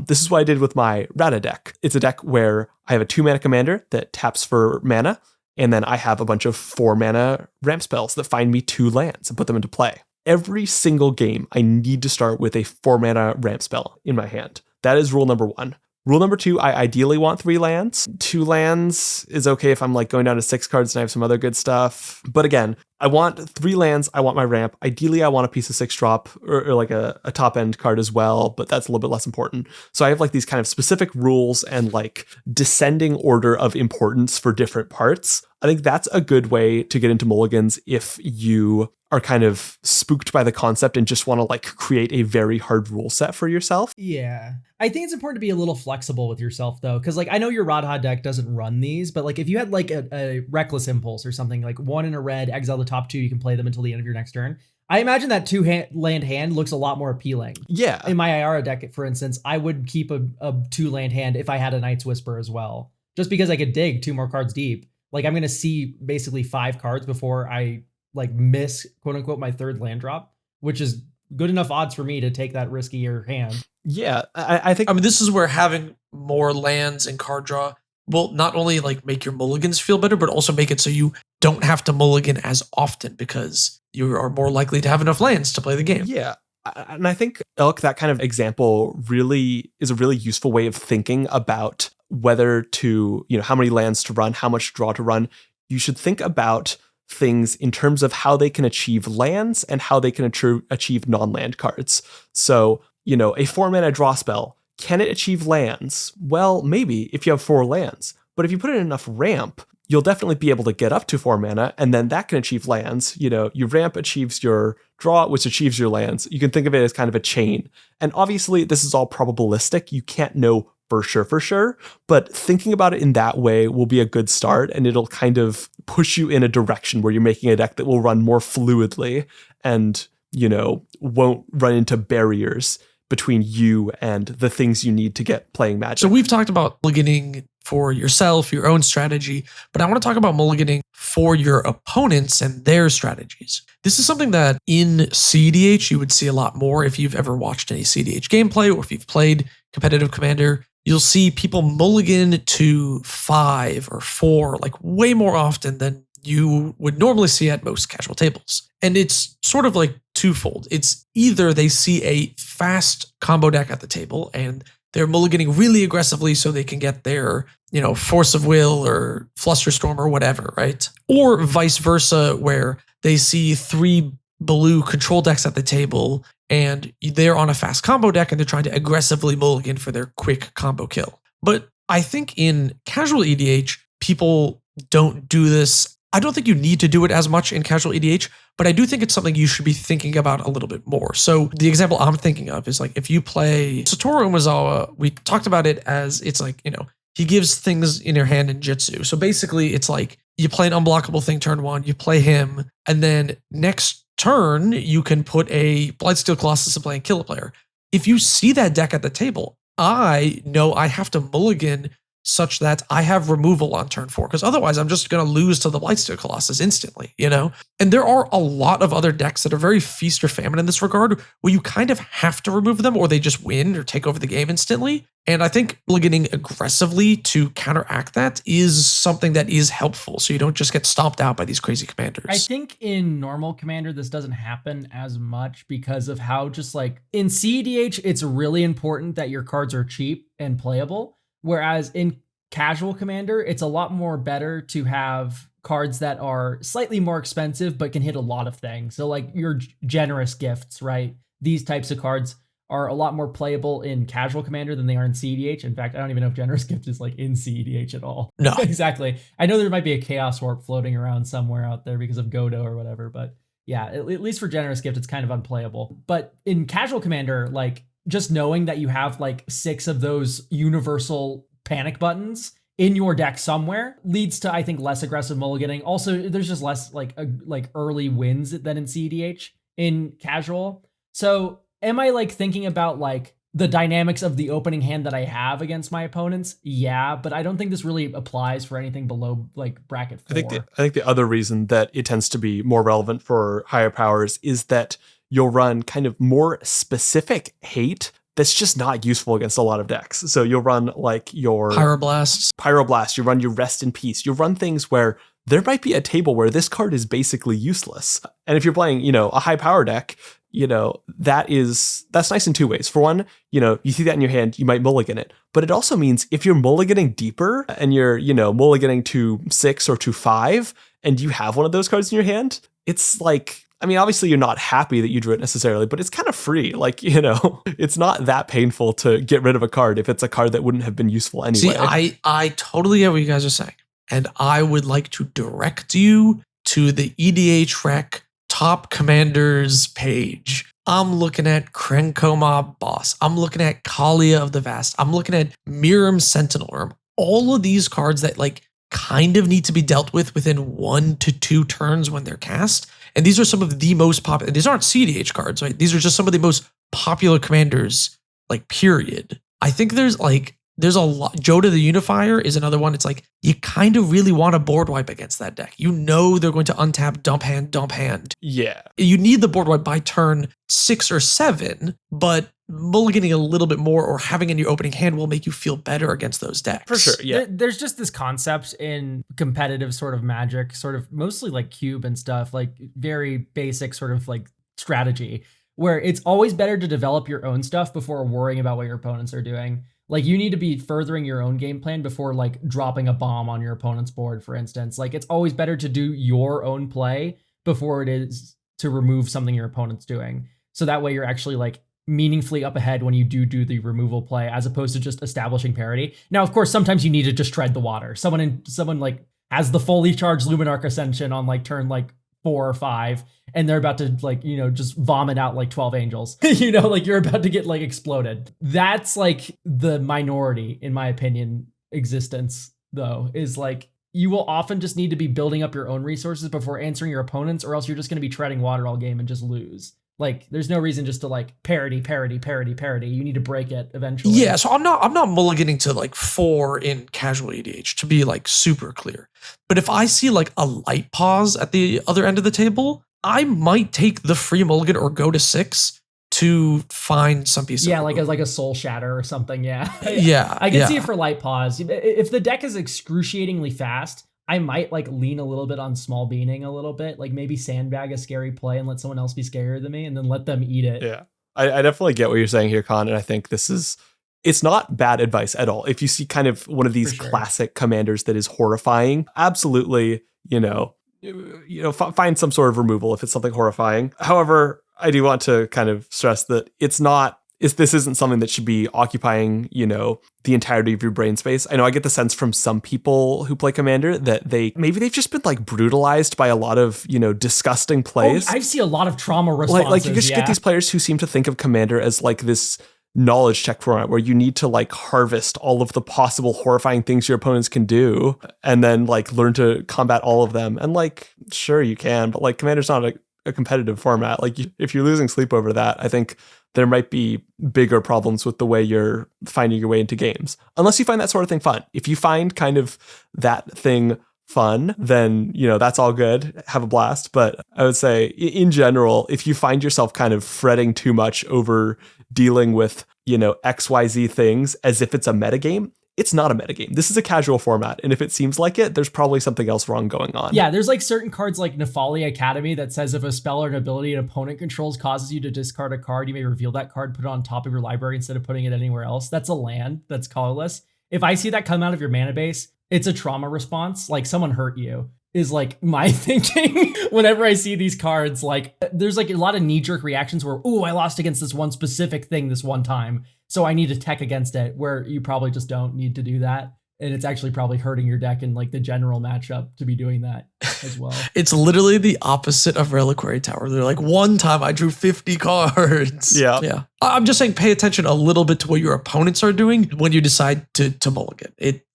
Speaker 3: This is what I did with my Rada deck. It's a deck where I have a 2 mana commander that taps for mana, and then I have a bunch of 4 mana ramp spells that find me 2 lands and put them into play. Every single game, I need to start with a 4 mana ramp spell in my hand. That is rule number 1. Rule number 2, I ideally want 3 lands. 2 lands is okay if I'm like going down to 6 cards and I have some other good stuff. But again, I want 3 lands. I want my ramp. Ideally, I want a piece of 6 drop or like a top end card as well, but that's a little bit less important. So I have like these kind of specific rules and like descending order of importance for different parts. I think that's a good way to get into mulligans if you are kind of spooked by the concept and just want to like create a very hard rule set for yourself.
Speaker 2: Yeah. I think it's important to be a little flexible with yourself though. Cause like I know your Radha deck doesn't run these, but like if you had like a reckless impulse or something, like 1 in a red, exile the top 2, you can play them until the end of your next turn. I imagine that 2-land hand looks a lot more appealing.
Speaker 3: Yeah.
Speaker 2: In my Iara deck, for instance, I would keep a 2-land hand if I had a Night's Whisper as well. Just because I could dig 2 more cards deep. Like I'm going to see basically 5 cards before I like miss quote unquote my 3rd land drop, which is good enough odds for me to take that riskier hand.
Speaker 3: Yeah, I think.
Speaker 1: I mean, this is where having more lands and card draw will not only like make your mulligans feel better, but also make it so you don't have to mulligan as often because you are more likely to have enough lands to play the game.
Speaker 3: Yeah. And I think, Elk, that kind of example really is a really useful way of thinking about whether to, how many lands to run, how much draw to run. You should think about things in terms of how they can achieve lands and how they can achieve non-land cards. So, a 4-mana draw spell, can it achieve lands? Well, maybe if you have 4 lands. But if you put in enough ramp, you'll definitely be able to get up to 4 mana, and then that can achieve lands. Your ramp achieves your draw, which achieves your lands. You can think of it as kind of a chain. And obviously, this is all probabilistic. You can't know for sure. But thinking about it in that way will be a good start, and it'll kind of push you in a direction where you're making a deck that will run more fluidly and, won't run into barriers between you and the things you need to get playing Magic.
Speaker 1: So we've talked about mulliganing for yourself, your own strategy, but I want to talk about mulliganing for your opponents and their strategies. This is something that in CDH you would see a lot more if you've ever watched any CDH gameplay or if you've played competitive Commander. You'll see people mulligan to 5 or 4, like way more often than you would normally see at most casual tables. And it's sort of like twofold. It's either they see a fast combo deck at the table and they're mulliganing really aggressively so they can get their, Force of Will or Flusterstorm or whatever, right? Or vice versa, where they see 3 blue control decks at the table and they're on a fast combo deck and they're trying to aggressively mulligan for their quick combo kill. But I think in casual EDH, people don't do this. I don't think you need to do it as much in casual EDH, but I do think it's something you should be thinking about a little bit more. So the example I'm thinking of is like if you play Satoru Umezawa, we talked about it as it's like, he gives things in your hand in Jitsu. So basically it's like you play an unblockable thing turn 1, you play him, and then next turn you can put a Blightsteel Colossus and play and kill a player. If you see that deck at the table, I know I have to mulligan such that I have removal on turn 4, because otherwise I'm just going to lose to the Blightsteel Colossus instantly, And there are a lot of other decks that are very feast or famine in this regard, where you kind of have to remove them or they just win or take over the game instantly. And I think mulliganing aggressively to counteract that is something that is helpful, so you don't just get stomped out by these crazy commanders.
Speaker 2: I think in normal Commander, this doesn't happen as much because of how just like in CEDH, it's really important that your cards are cheap and playable. Whereas in casual Commander, it's a lot more better to have cards that are slightly more expensive, but can hit a lot of things. So like your generous gifts, right? These types of cards are a lot more playable in casual Commander than they are in CEDH. In fact, I don't even know if generous gift is like in CEDH at all.
Speaker 1: No.
Speaker 2: Exactly. I know there might be a Chaos Warp floating around somewhere out there because of Godot or whatever, but yeah, at least for generous gift, it's kind of unplayable. But in casual Commander, like just knowing that you have like 6 of those universal panic buttons in your deck somewhere leads to, I think, less aggressive mulliganing. Also, there's just less like early wins than in CEDH in casual. So am I like thinking about like the dynamics of the opening hand that I have against my opponents? Yeah, but I don't think this really applies for anything below like bracket 4.
Speaker 3: I think the other reason that it tends to be more relevant for higher powers is that you'll run kind of more specific hate that's just not useful against a lot of decks. So you'll run like your Pyroblast, you run your Rest in Peace, you run things where there might be a table where this card is basically useless. And if you're playing, a high power deck, that's nice in 2 ways. For one, you see that in your hand, you might mulligan it. But it also means if you're mulliganing deeper and you're, mulliganing to 6 or to 5, and you have one of those cards in your hand, it's like, obviously you're not happy that you drew it necessarily, but it's kind of free. Like, it's not that painful to get rid of a card if it's a card that wouldn't have been useful anyway.
Speaker 1: See, I totally get what you guys are saying. And I would like to direct you to the EDH Rec top commanders page, I'm looking at Krenko Boss. I'm looking at Kalia of the Vast. I'm looking at Miram Sentinel. All of these cards that like kind of need to be dealt with within 1 to 2 turns when they're cast. And these are some of the most popular. These aren't CDH cards, right? These are just some of the most popular commanders, like period. I think there's a lot. Joda the Unifier is another one. It's like you kind of really want to board wipe against that deck. You know they're going to untap, dump hand.
Speaker 3: Yeah.
Speaker 1: You need the board wipe by turn 6 or 7, but mulliganing a little bit more or having in your opening hand will make you feel better against those decks.
Speaker 3: For sure, yeah.
Speaker 2: There's just this concept in competitive sort of Magic, sort of mostly like cube and stuff, like very basic sort of like strategy, where it's always better to develop your own stuff before worrying about what your opponents are doing. Like you need to be furthering your own game plan before like dropping a bomb on your opponent's board, for instance. Like it's always better to do your own play before it is to remove something your opponent's doing. So that way you're actually like meaningfully up ahead when you do the removal play, as opposed to just establishing parity. Now, of course, sometimes you need to just tread the water. Someone like has the fully charged Luminarch Ascension on like turn like 4 or 5, and they're about to like, you know, just vomit out like 12 angels. You know, like you're about to get like exploded. That's like the minority, in my opinion, existence though, is like you will often just need to be building up your own resources before answering your opponents, or else you're just going to be treading water all game and just lose. Like, there's no reason just to like parity. You need to break it eventually.
Speaker 1: Yeah, so I'm not mulliganing to like 4 in casual EDH, to be like super clear. But if I see like a light pause at the other end of the table, I might take the free mulligan or go to 6 to find some piece of
Speaker 2: like a soul shatter or something. Yeah.
Speaker 1: Yeah.
Speaker 2: I can see it for light pause. If the deck is excruciatingly fast, I might like lean a little bit on small beaning a little bit, like maybe sandbag a scary play and let someone else be scarier than me and then let them eat it.
Speaker 3: Yeah. I definitely get what you're saying here, Con, and I think it's not bad advice at all. If you see kind of one of these classic commanders that is horrifying, absolutely, find some sort of removal if it's something horrifying. However, I do want to kind of stress that this isn't something that should be occupying, the entirety of your brain space. I know I get the sense from some people who play Commander that they've just been like brutalized by a lot of, disgusting plays.
Speaker 2: I see a lot of trauma responses.
Speaker 3: Like you just get these players who seem to think of Commander as like this knowledge check format where you need to like harvest all of the possible horrifying things your opponents can do and then like learn to combat all of them. And like, sure you can, but like Commander's not a competitive format. Like if you're losing sleep over that, I think there might be bigger problems with the way you're finding your way into games. Unless you find that sort of thing fun. If you find kind of that thing fun, then, that's all good. Have a blast. But I would say in general, if you find yourself kind of fretting too much over dealing with, XYZ things as if it's a metagame, it's not a metagame. This is a casual format. And if it seems like it, there's probably something else wrong going on.
Speaker 2: Yeah, there's like certain cards like Nefali Academy that says if a spell or an ability an opponent controls causes you to discard a card, you may reveal that card, put it on top of your library instead of putting it anywhere else. That's a land that's colorless. If I see that come out of your mana base, it's a trauma response. Like someone hurt you is like my thinking whenever I see these cards. Like there's like a lot of knee-jerk reactions where, ooh, I lost against this one specific thing this one time, so I need to tech against it, where you probably just don't need to do that. And it's actually probably hurting your deck in like the general matchup to be doing that as well.
Speaker 1: It's literally the opposite of Reliquary Tower. They're like, one time I drew 50 cards.
Speaker 3: Yeah.
Speaker 1: I'm just saying, pay attention a little bit to what your opponents are doing when you decide to mulligan.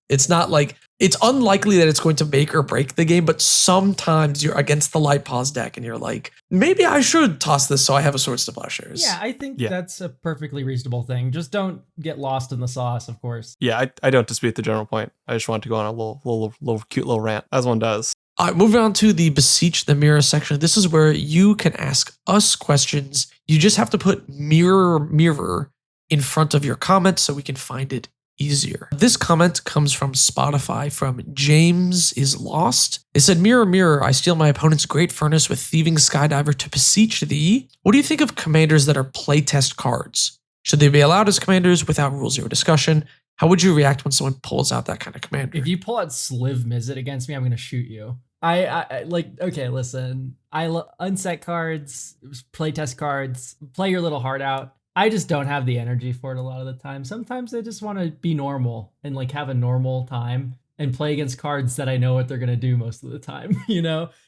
Speaker 1: It's not like, it's unlikely that it's going to make or break the game, but sometimes you're against the light pause deck and you're like, maybe I should toss this so I have a Swords to Plowshares.
Speaker 2: Yeah, I think that's a perfectly reasonable thing. Just don't get lost in the sauce, of course.
Speaker 3: Yeah, I don't dispute the general point. I just want to go on a little cute little rant, as one does.
Speaker 1: All right, moving on to the Beseech the Mirror section. This is where you can ask us questions. You just have to put mirror in front of your comment so we can find it easier. This comment comes from Spotify from James is Lost. It said, mirror, mirror, I steal my opponent's great furnace with thieving skydiver to beseech thee. What do you think of commanders that are playtest cards? Should they be allowed as commanders without rule 0 discussion? How would you react when someone pulls out that kind of commander?
Speaker 2: If you pull out Sliv Mizzet against me, I'm going to shoot you. I like, okay, listen, unset cards, playtest cards, play your little heart out. I just don't have the energy for it a lot of the time. Sometimes I just want to be normal and like have a normal time and play against cards that I know what they're going to do most of the time,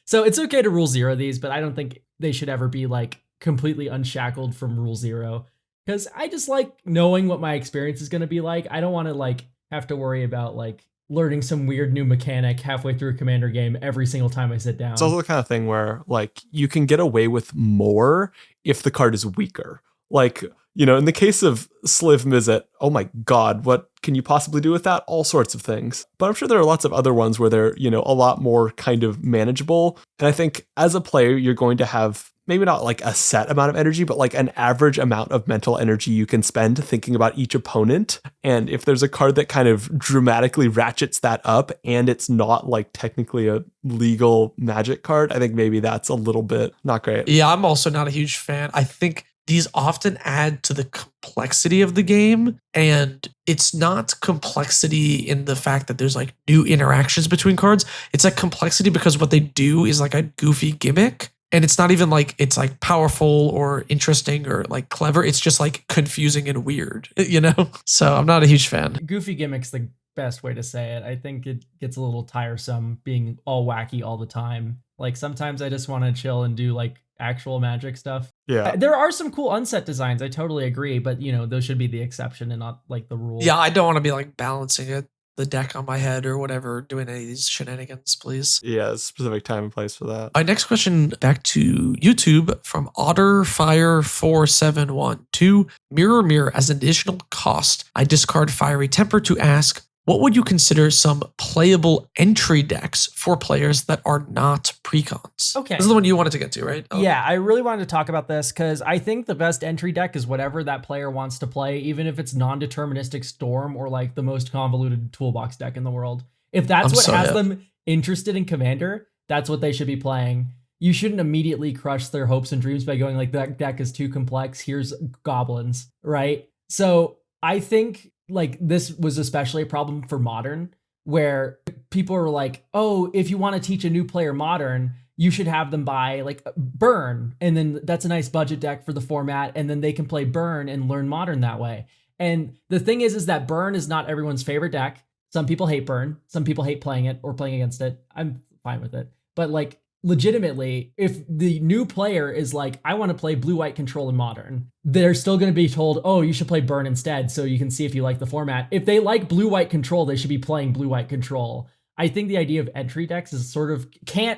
Speaker 2: So it's okay to rule 0 these, but I don't think they should ever be like completely unshackled from rule zero. Because I just like knowing what my experience is going to be like. I don't want to like have to worry about like learning some weird new mechanic halfway through a commander game every single time I sit down.
Speaker 3: It's also the kind of thing where like you can get away with more if the card is weaker. Like, you know, in the case of Sliv Mizzet, oh my God, what can you possibly do with that? All sorts of things. But I'm sure there are lots of other ones where they're, you know, a lot more kind of manageable. And I think as a player, you're going to have maybe not like a set amount of energy, but like an average amount of mental energy you can spend thinking about each opponent. And if there's a card that kind of dramatically ratchets that up and it's not like technically a legal Magic card, I think maybe that's a little bit not great.
Speaker 1: Yeah, I'm also not a huge fan. I think these often add to the complexity of the game, and it's not complexity in the fact that there's like new interactions between cards. It's like complexity because what they do is like a goofy gimmick, and it's not even like it's like powerful or interesting or like clever. It's just like confusing and weird, you know? So I'm not a huge fan.
Speaker 2: Goofy gimmick's the best way to say it. I think it gets a little tiresome being all wacky all the time. Like sometimes I just want to chill and do like actual Magic stuff.
Speaker 3: Yeah.
Speaker 2: There are some cool unset designs. I totally agree, but you know, those should be the exception and not like the rule.
Speaker 1: Yeah, I don't want to be like balancing the deck on my head or whatever, doing any of these shenanigans, please.
Speaker 3: Yeah, a specific time and place for that.
Speaker 1: My next question back to YouTube from OtterFire4712. Mirror Mirror as an additional cost. I discard Fiery Temper to ask, what would you consider some playable entry decks for players that are not precons?
Speaker 2: Okay.
Speaker 1: This is the one you wanted to get to, right? Oh.
Speaker 2: Yeah, I really wanted to talk about this because I think the best entry deck is whatever that player wants to play, even if it's non-deterministic Storm or like the most convoluted toolbox deck in the world. If that's what has them interested in Commander, that's what they should be playing. You shouldn't immediately crush their hopes and dreams by going like, that deck is too complex, here's goblins, right? So I think like this was especially a problem for Modern, where people are like, oh, if you want to teach a new player Modern, you should have them buy like Burn. And then that's a nice budget deck for the format. And then they can play Burn and learn Modern that way. And the thing is that Burn is not everyone's favorite deck. Some people hate Burn. Some people hate playing it or playing against it. I'm fine with it. But like legitimately, if the new player is like, I want to play blue-white control in Modern, they're still going to be told, oh, you should play Burn instead so you can see if you like the format. If they like blue-white control, they should be playing blue-white control. I think the idea of entry decks is sort of can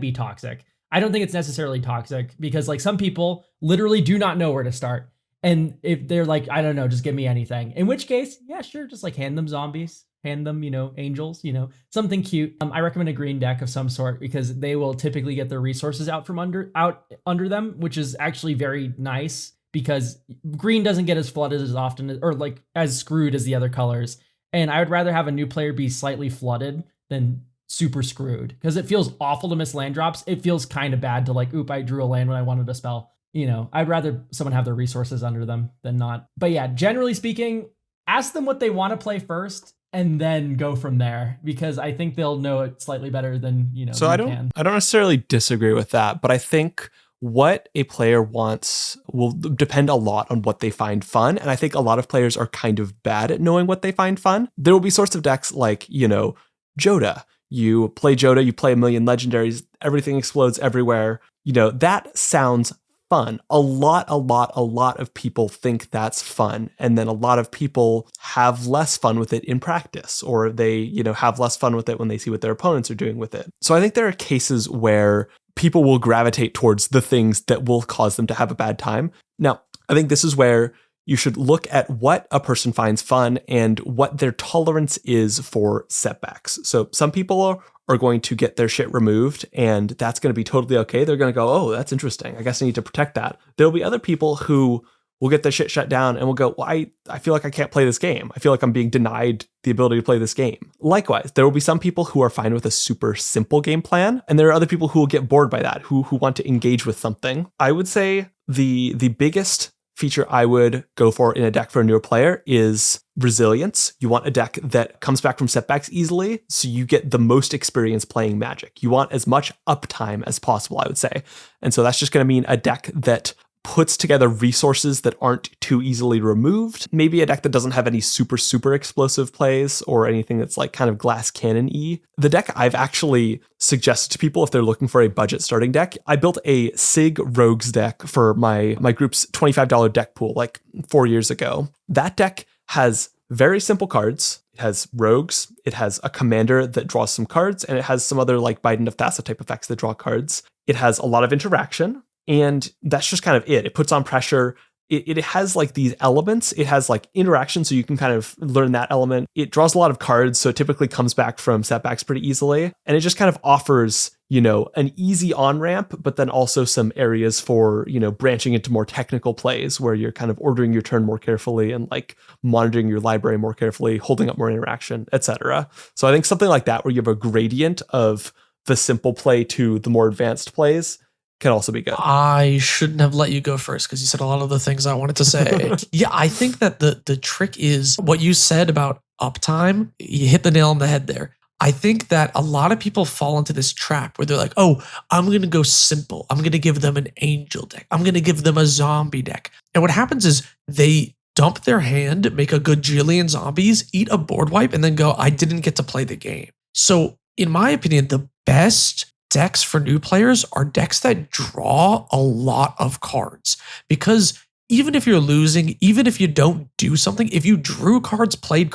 Speaker 2: be toxic. I don't think it's necessarily toxic because like some people literally do not know where to start. And if they're like, I don't know, just give me anything. In which case, yeah, sure, just like hand them zombies. Hand them, you know, angels, you know, something cute. I recommend a green deck of some sort because they will typically get their resources out from under them, which is actually very nice because green doesn't get as flooded as often or like as screwed as the other colors. And I would rather have a new player be slightly flooded than super screwed because it feels awful to miss land drops. It feels kind of bad to like, oop, I drew a land when I wanted a spell. You know, I'd rather someone have their resources under them than not. But yeah, generally speaking, ask them what they want to play first and then go from there because I think they'll know it slightly better than, you know,
Speaker 3: so I don't necessarily disagree with that, but I think what a player wants will depend a lot on what they find fun. And I think a lot of players are kind of bad at knowing what they find fun. There will be sorts of decks like, you know, Joda. You play Joda, you play a million legendaries, everything explodes everywhere. You know, that sounds fun. A lot of people think that's fun. And then a lot of people have less fun with it in practice, or they, you know, have less fun with it when they see what their opponents are doing with it. So I think there are cases where people will gravitate towards the things that will cause them to have a bad time. Now, I think this is where you should look at what a person finds fun and what their tolerance is for setbacks. So some people are going to get their shit removed and that's going to be totally okay. They're going to go, oh, that's interesting. I guess I need to protect that. There'll be other people who will get their shit shut down and will go, well, I feel like I can't play this game. I feel like I'm being denied the ability to play this game. Likewise, there will be some people who are fine with a super simple game plan. And there are other people who will get bored by that, who want to engage with something. I would say the biggest feature I would go for in a deck for a newer player is resilience. You want a deck that comes back from setbacks easily, so you get the most experience playing Magic. You want as much uptime as possible, I would say. And so that's just going to mean a deck that puts together resources that aren't too easily removed. Maybe a deck that doesn't have any super explosive plays or anything that's like kind of glass cannon-y. The deck I've actually suggested to people if they're looking for a budget starting deck, I built a SIG Rogues deck for my group's $25 deck pool like 4 years ago. That deck has very simple cards. It has rogues, it has a commander that draws some cards, and it has some other like Biden of Thassa type effects that draw cards. It has a lot of interaction, and that's just kind of it. It puts on pressure. It has like these elements. It has like interaction, so you can kind of learn that element. It draws a lot of cards, so it typically comes back from setbacks pretty easily. And it just kind of offers, an easy on-ramp, but then also some areas for, branching into more technical plays where you're kind of ordering your turn more carefully and like monitoring your library more carefully, holding up more interaction, etc. So I think something like that where you have a gradient of the simple play to the more advanced plays can also be good.
Speaker 1: I shouldn't have let you go first because you said a lot of the things I wanted to say. Yeah, I think that the trick is what you said about uptime. You hit the nail on the head there. I think that a lot of people fall into this trap where they're like, oh, I'm going to go simple. I'm going to give them an angel deck. I'm going to give them a zombie deck. And what happens is they dump their hand, make a gajillion zombies, eat a board wipe, and then go, I didn't get to play the game. So in my opinion, the best decks for new players are decks that draw a lot of cards, because even if you're losing, even if you don't do something, if you drew cards, played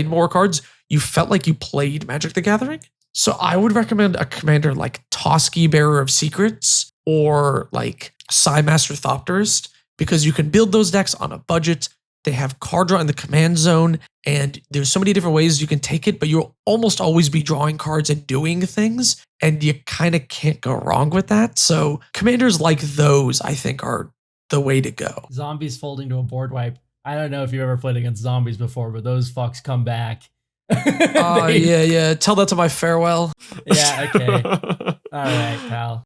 Speaker 1: more cards, you felt like you played Magic the Gathering. So I would recommend a commander like Toski, Bearer of Secrets, or like Psymaster Thopterist, because you can build those decks on a budget. They have card draw in the command zone, and there's so many different ways you can take it, but you'll almost always be drawing cards and doing things, and you kind of can't go wrong with that. So commanders like those, I think, are the way to go.
Speaker 2: Zombies folding to a board wipe. I don't know if you've ever played against zombies before, but those fucks come back.
Speaker 1: Yeah. Tell that to my farewell.
Speaker 2: Yeah, okay. All right, pal.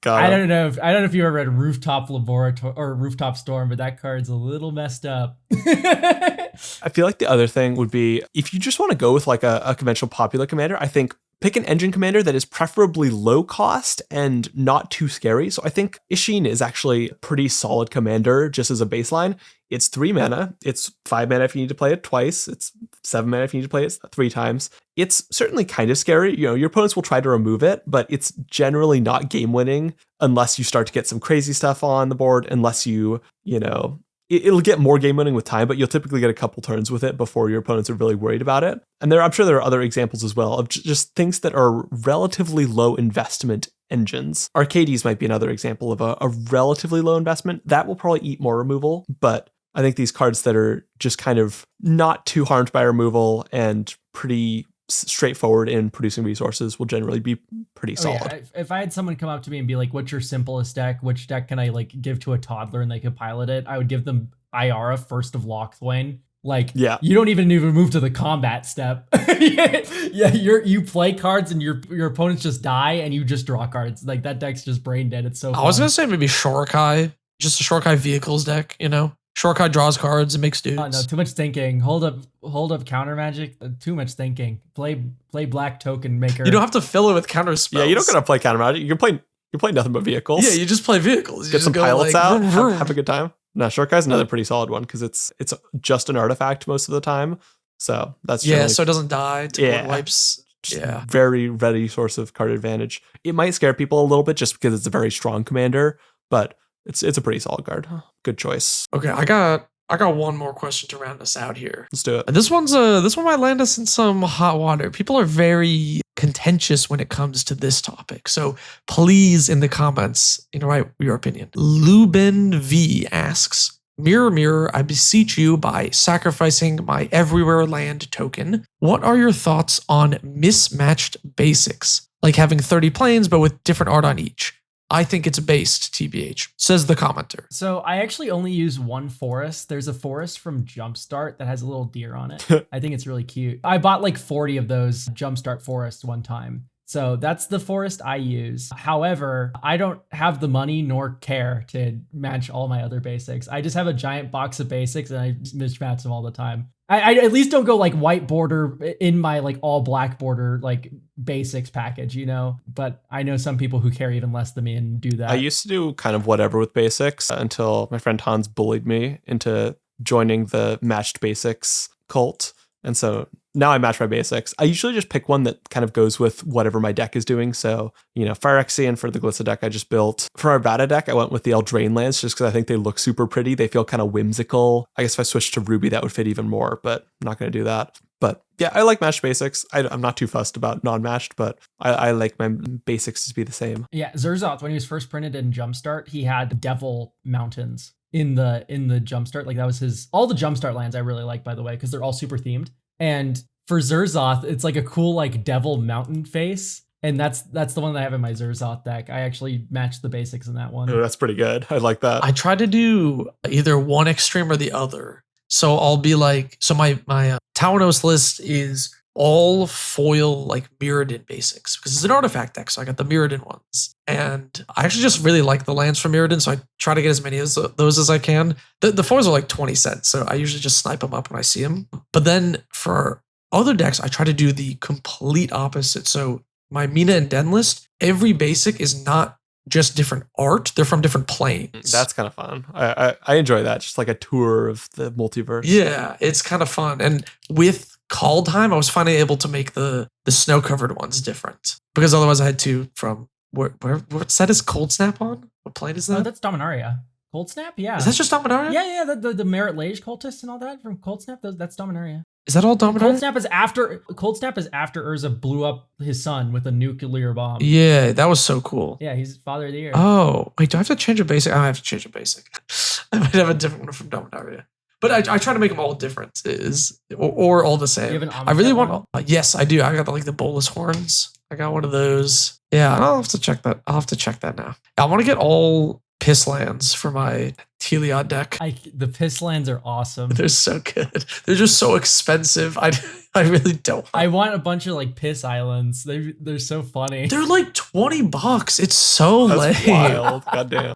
Speaker 2: I don't know if you ever read Rooftop Laboratory or Rooftop Storm, but that card's a little messed up.
Speaker 3: I feel like the other thing would be if you just want to go with like a conventional popular commander, I think pick an engine commander that is preferably low cost and not too scary. So I think Ishin is actually a pretty solid commander just as a baseline. It's 3 mana. It's 5 mana if you need to play it twice. It's 7 mana if you need to play it 3 times. It's certainly kind of scary. Your opponents will try to remove it, but it's generally not game winning unless you start to get some crazy stuff on the board, unless it'll get more game winning with time, but you'll typically get a couple turns with it before your opponents are really worried about it. And I'm sure there are other examples as well of just things that are relatively low investment engines. Arcades might be another example of a relatively low investment. That will probably eat more removal, but I think these cards that are just kind of not too harmed by removal and pretty straightforward in producing resources will generally be pretty solid.
Speaker 2: Yeah. If I had someone come up to me and be like, what's your simplest deck? Which deck can I like give to a toddler and they could pilot it? I would give them Iara, First of Lochthwain. Like, yeah, you don't even move to the combat step. Yeah, you play cards and your opponents just die and you just draw cards. Like that deck's just brain dead. It's so fun.
Speaker 1: I was gonna say maybe Shorokai, just a Shorokai vehicles deck, Shorokai draws cards and makes dudes.
Speaker 2: Oh, no, too much thinking. Hold up counter magic. Too much thinking. Play black token maker.
Speaker 1: You don't have to fill it with counter spells.
Speaker 3: Yeah, you don't gotta play counter magic. You play nothing but vehicles.
Speaker 1: Yeah, you just play vehicles.
Speaker 3: Get some pilots out. Have a good time. No, Shorokai's another pretty solid one because it's just an artifact most of the time. So that's
Speaker 1: so it doesn't die to board wipes. Yeah,
Speaker 3: very ready source of card advantage. It might scare people a little bit just because it's a very strong commander, but it's a pretty solid card. Good choice.
Speaker 1: Okay, I got one more question to round us out here.
Speaker 3: Let's do it.
Speaker 1: And this one might land us in some hot water. People are very contentious when it comes to this topic. So please, in the comments, write your opinion. Lubin V asks, Mirror, mirror, I beseech you by sacrificing my everywhere land token. What are your thoughts on mismatched basics? Like having 30 planes, but with different art on each. I think it's based, TBH, says the commenter.
Speaker 2: So I actually only use one forest. There's a forest from Jumpstart that has a little deer on it. I think it's really cute. I bought like 40 of those Jumpstart forests one time. So that's the forest I use. However, I don't have the money nor care to match all my other basics. I just have a giant box of basics and I mismatch them all the time. I at least don't go like white border in my like all black border like basics package, you know? But I know some people who care even less than me and do that.
Speaker 3: I used to do kind of whatever with basics until my friend Hans bullied me into joining the matched basics cult. And so now I match my basics. I usually just pick one that kind of goes with whatever my deck is doing. So, Phyrexian for the Glissa deck I just built. For our Vada deck, I went with the Eldraine lands just because I think they look super pretty. They feel kind of whimsical. I guess if I switched to Ruby, that would fit even more, but I'm not going to do that. But yeah, I like matched basics. I'm not too fussed about non-matched, but I like my basics to be the same.
Speaker 2: Yeah, Zerzoth, when he was first printed in Jumpstart, he had Devil Mountains in the Jumpstart. Like that was all the Jumpstart lands I really like, by the way, because they're all super themed. And for Zerzoth, it's like a cool like Devil Mountain face. And that's the one that I have in my Zerzoth deck. I actually matched the basics in that one.
Speaker 3: Oh, that's pretty good. I like that.
Speaker 1: I try to do either one extreme or the other. So I'll be like, my Tawanos list is all foil like Mirrodin basics because it's an artifact deck. So I got the Mirrodin ones. And I actually just really like the lands from Mirrodin. So I try to get as many of those as I can. The foils are like 20 cents. So I usually just snipe them up when I see them. But then for other decks, I try to do the complete opposite. So my Mina and Den list, every basic is not just different art. They're from different planes.
Speaker 3: That's kind of fun. I enjoy that. Just like a tour of the multiverse.
Speaker 1: Yeah, it's kind of fun. And with Kaldheim, I was finally able to make the snow-covered ones different. Because otherwise I had to from what set is Cold Snap on? What plane is that?
Speaker 2: Oh, that's Dominaria. Cold Snap? Yeah.
Speaker 1: Is that just Dominaria?
Speaker 2: Yeah, the Merit Lage cultists and all that from Cold Snap, that's Dominaria.
Speaker 1: Is that all Dominaria?
Speaker 2: Cold Snap is after Urza blew up his son with a nuclear bomb.
Speaker 1: Yeah, that was so cool.
Speaker 2: Yeah, he's Father of the Year.
Speaker 1: Oh, wait, do I have to change a basic? I have to change a basic. I might have a different one from Dominaria. But I try to make them all different, or all the same.
Speaker 2: Do you have an
Speaker 1: I really
Speaker 2: Omniset
Speaker 1: want. Yes, I do. I got the bolus horns. I got one of those. Yeah, I'll have to check that. I'll have to check that now. I want to get all piss lands for my Heliod deck.
Speaker 2: The piss lands are awesome.
Speaker 1: They're so good. They're just so expensive. I really don't.
Speaker 2: I want a bunch of like piss islands. They're so funny.
Speaker 1: They're like $20. It's so
Speaker 3: That's
Speaker 1: lame.
Speaker 3: wild. Goddamn.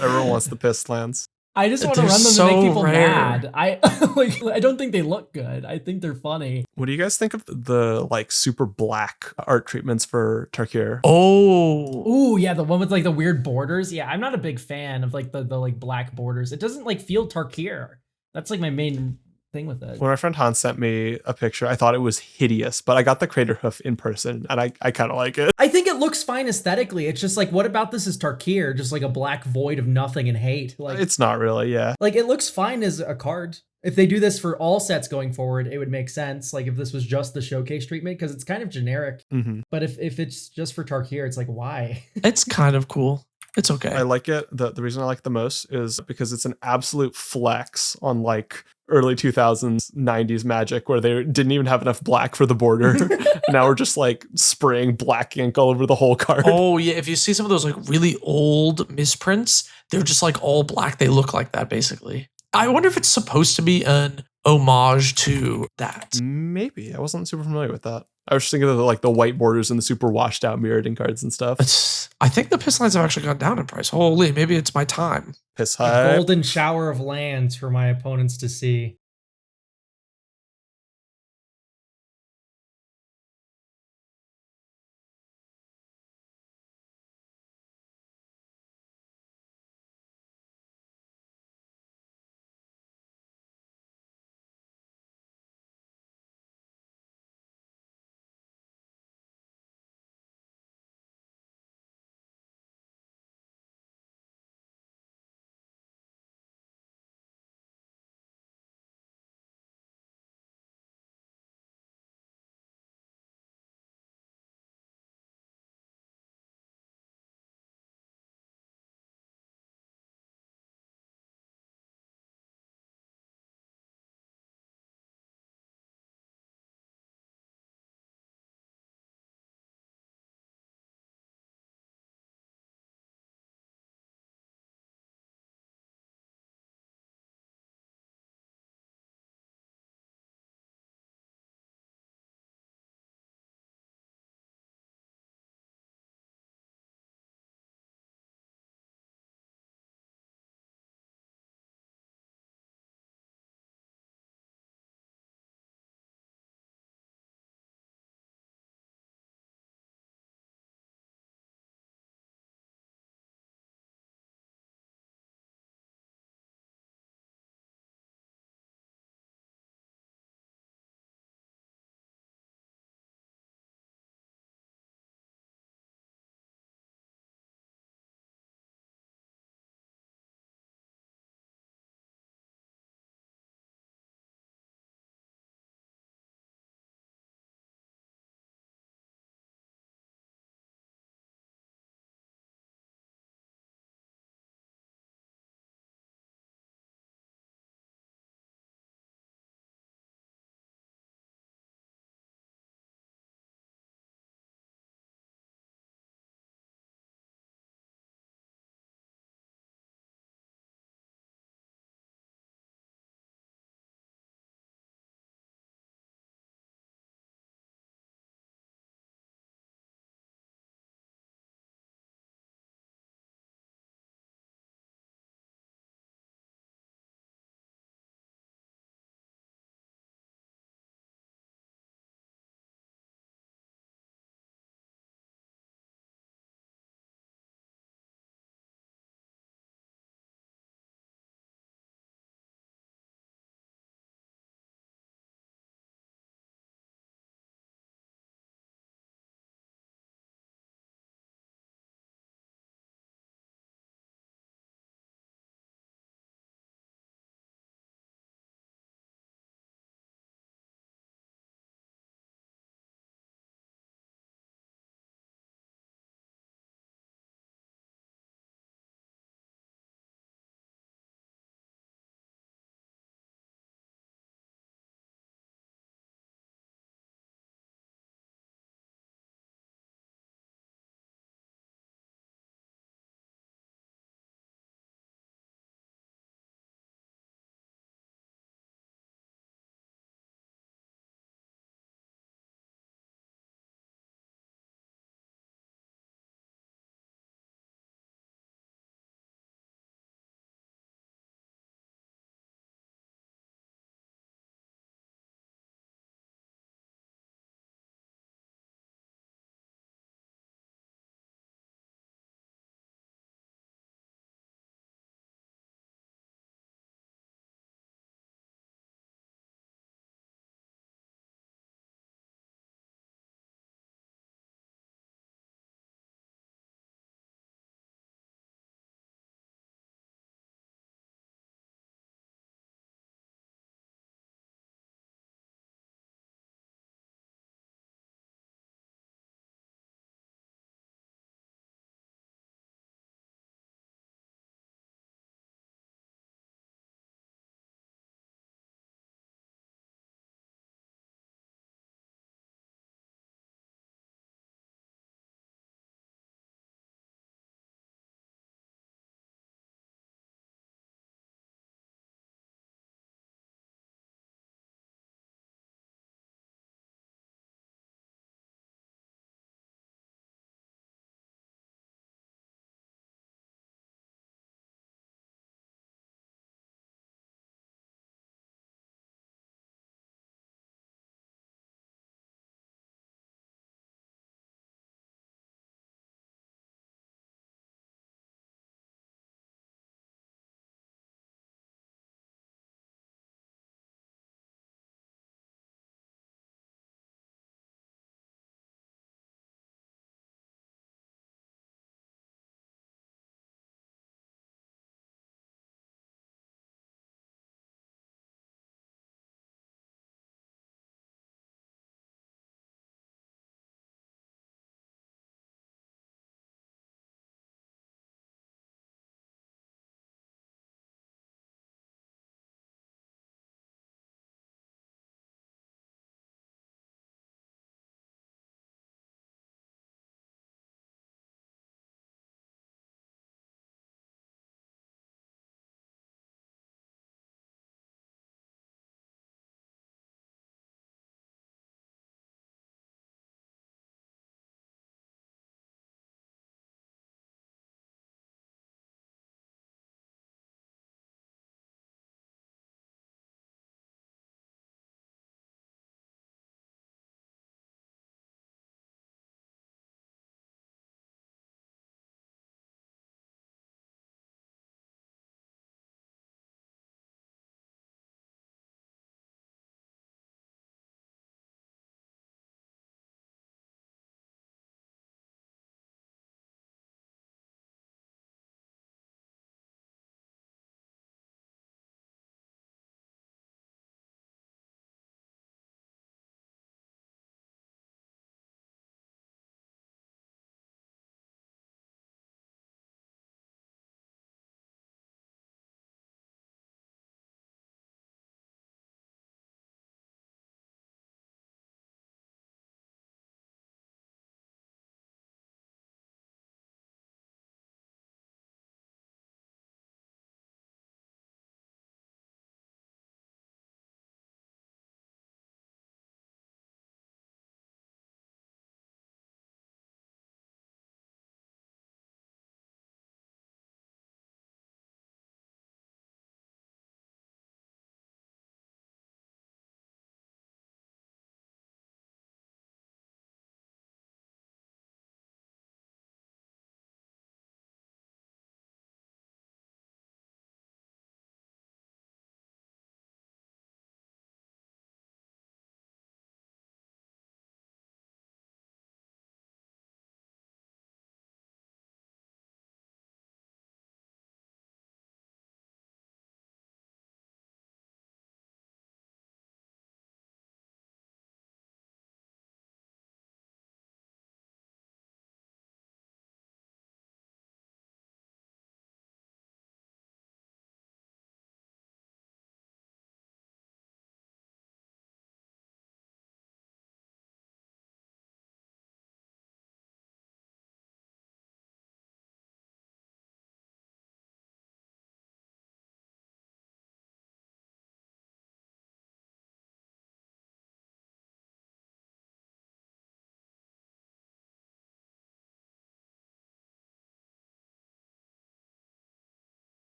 Speaker 3: Everyone wants the piss lands.
Speaker 2: I just want to
Speaker 1: They're
Speaker 2: run them
Speaker 1: so
Speaker 2: to make people
Speaker 1: rare.
Speaker 2: mad. I don't think they look good. I think they're funny.
Speaker 3: What do you guys think of the like super black art treatments for Tarkir?
Speaker 1: Oh.
Speaker 2: Ooh, yeah, the one with like the weird borders. Yeah, I'm not a big fan of like the like black borders. It doesn't like feel Tarkir. That's like my main thing with it.
Speaker 3: When my friend Hans sent me a picture, I thought it was hideous, but I got the crater hoof in person and I kind of like it.
Speaker 2: I think it looks fine aesthetically. It's just like, what about this is Tarkir? Just like a black void of nothing and hate. Like
Speaker 3: It's not really, yeah.
Speaker 2: Like it looks fine as a card. If they do this for all sets going forward, it would make sense. Like if this was just the showcase treatment, because it's kind of generic.
Speaker 3: Mm-hmm.
Speaker 2: But if it's just for Tarkir, it's like, why?
Speaker 1: It's kind of cool. It's okay.
Speaker 3: I like it. The reason I like it the most is because it's an absolute flex on like early 2000s, 90s Magic where they didn't even have enough black for the border. Now we're just like spraying black ink all over the whole card.
Speaker 1: Oh yeah, if you see some of those like really old misprints, they're just like all black. They look like that basically. I wonder if it's supposed to be an homage to that.
Speaker 3: Maybe. I wasn't super familiar with that. I was just thinking of the white borders and the super washed out Mirrodin cards and stuff.
Speaker 1: I think the piss lines have actually gone down in price. Holy, maybe it's my time.
Speaker 3: Piss
Speaker 2: A
Speaker 3: high.
Speaker 2: golden shower of lands for my opponents to see.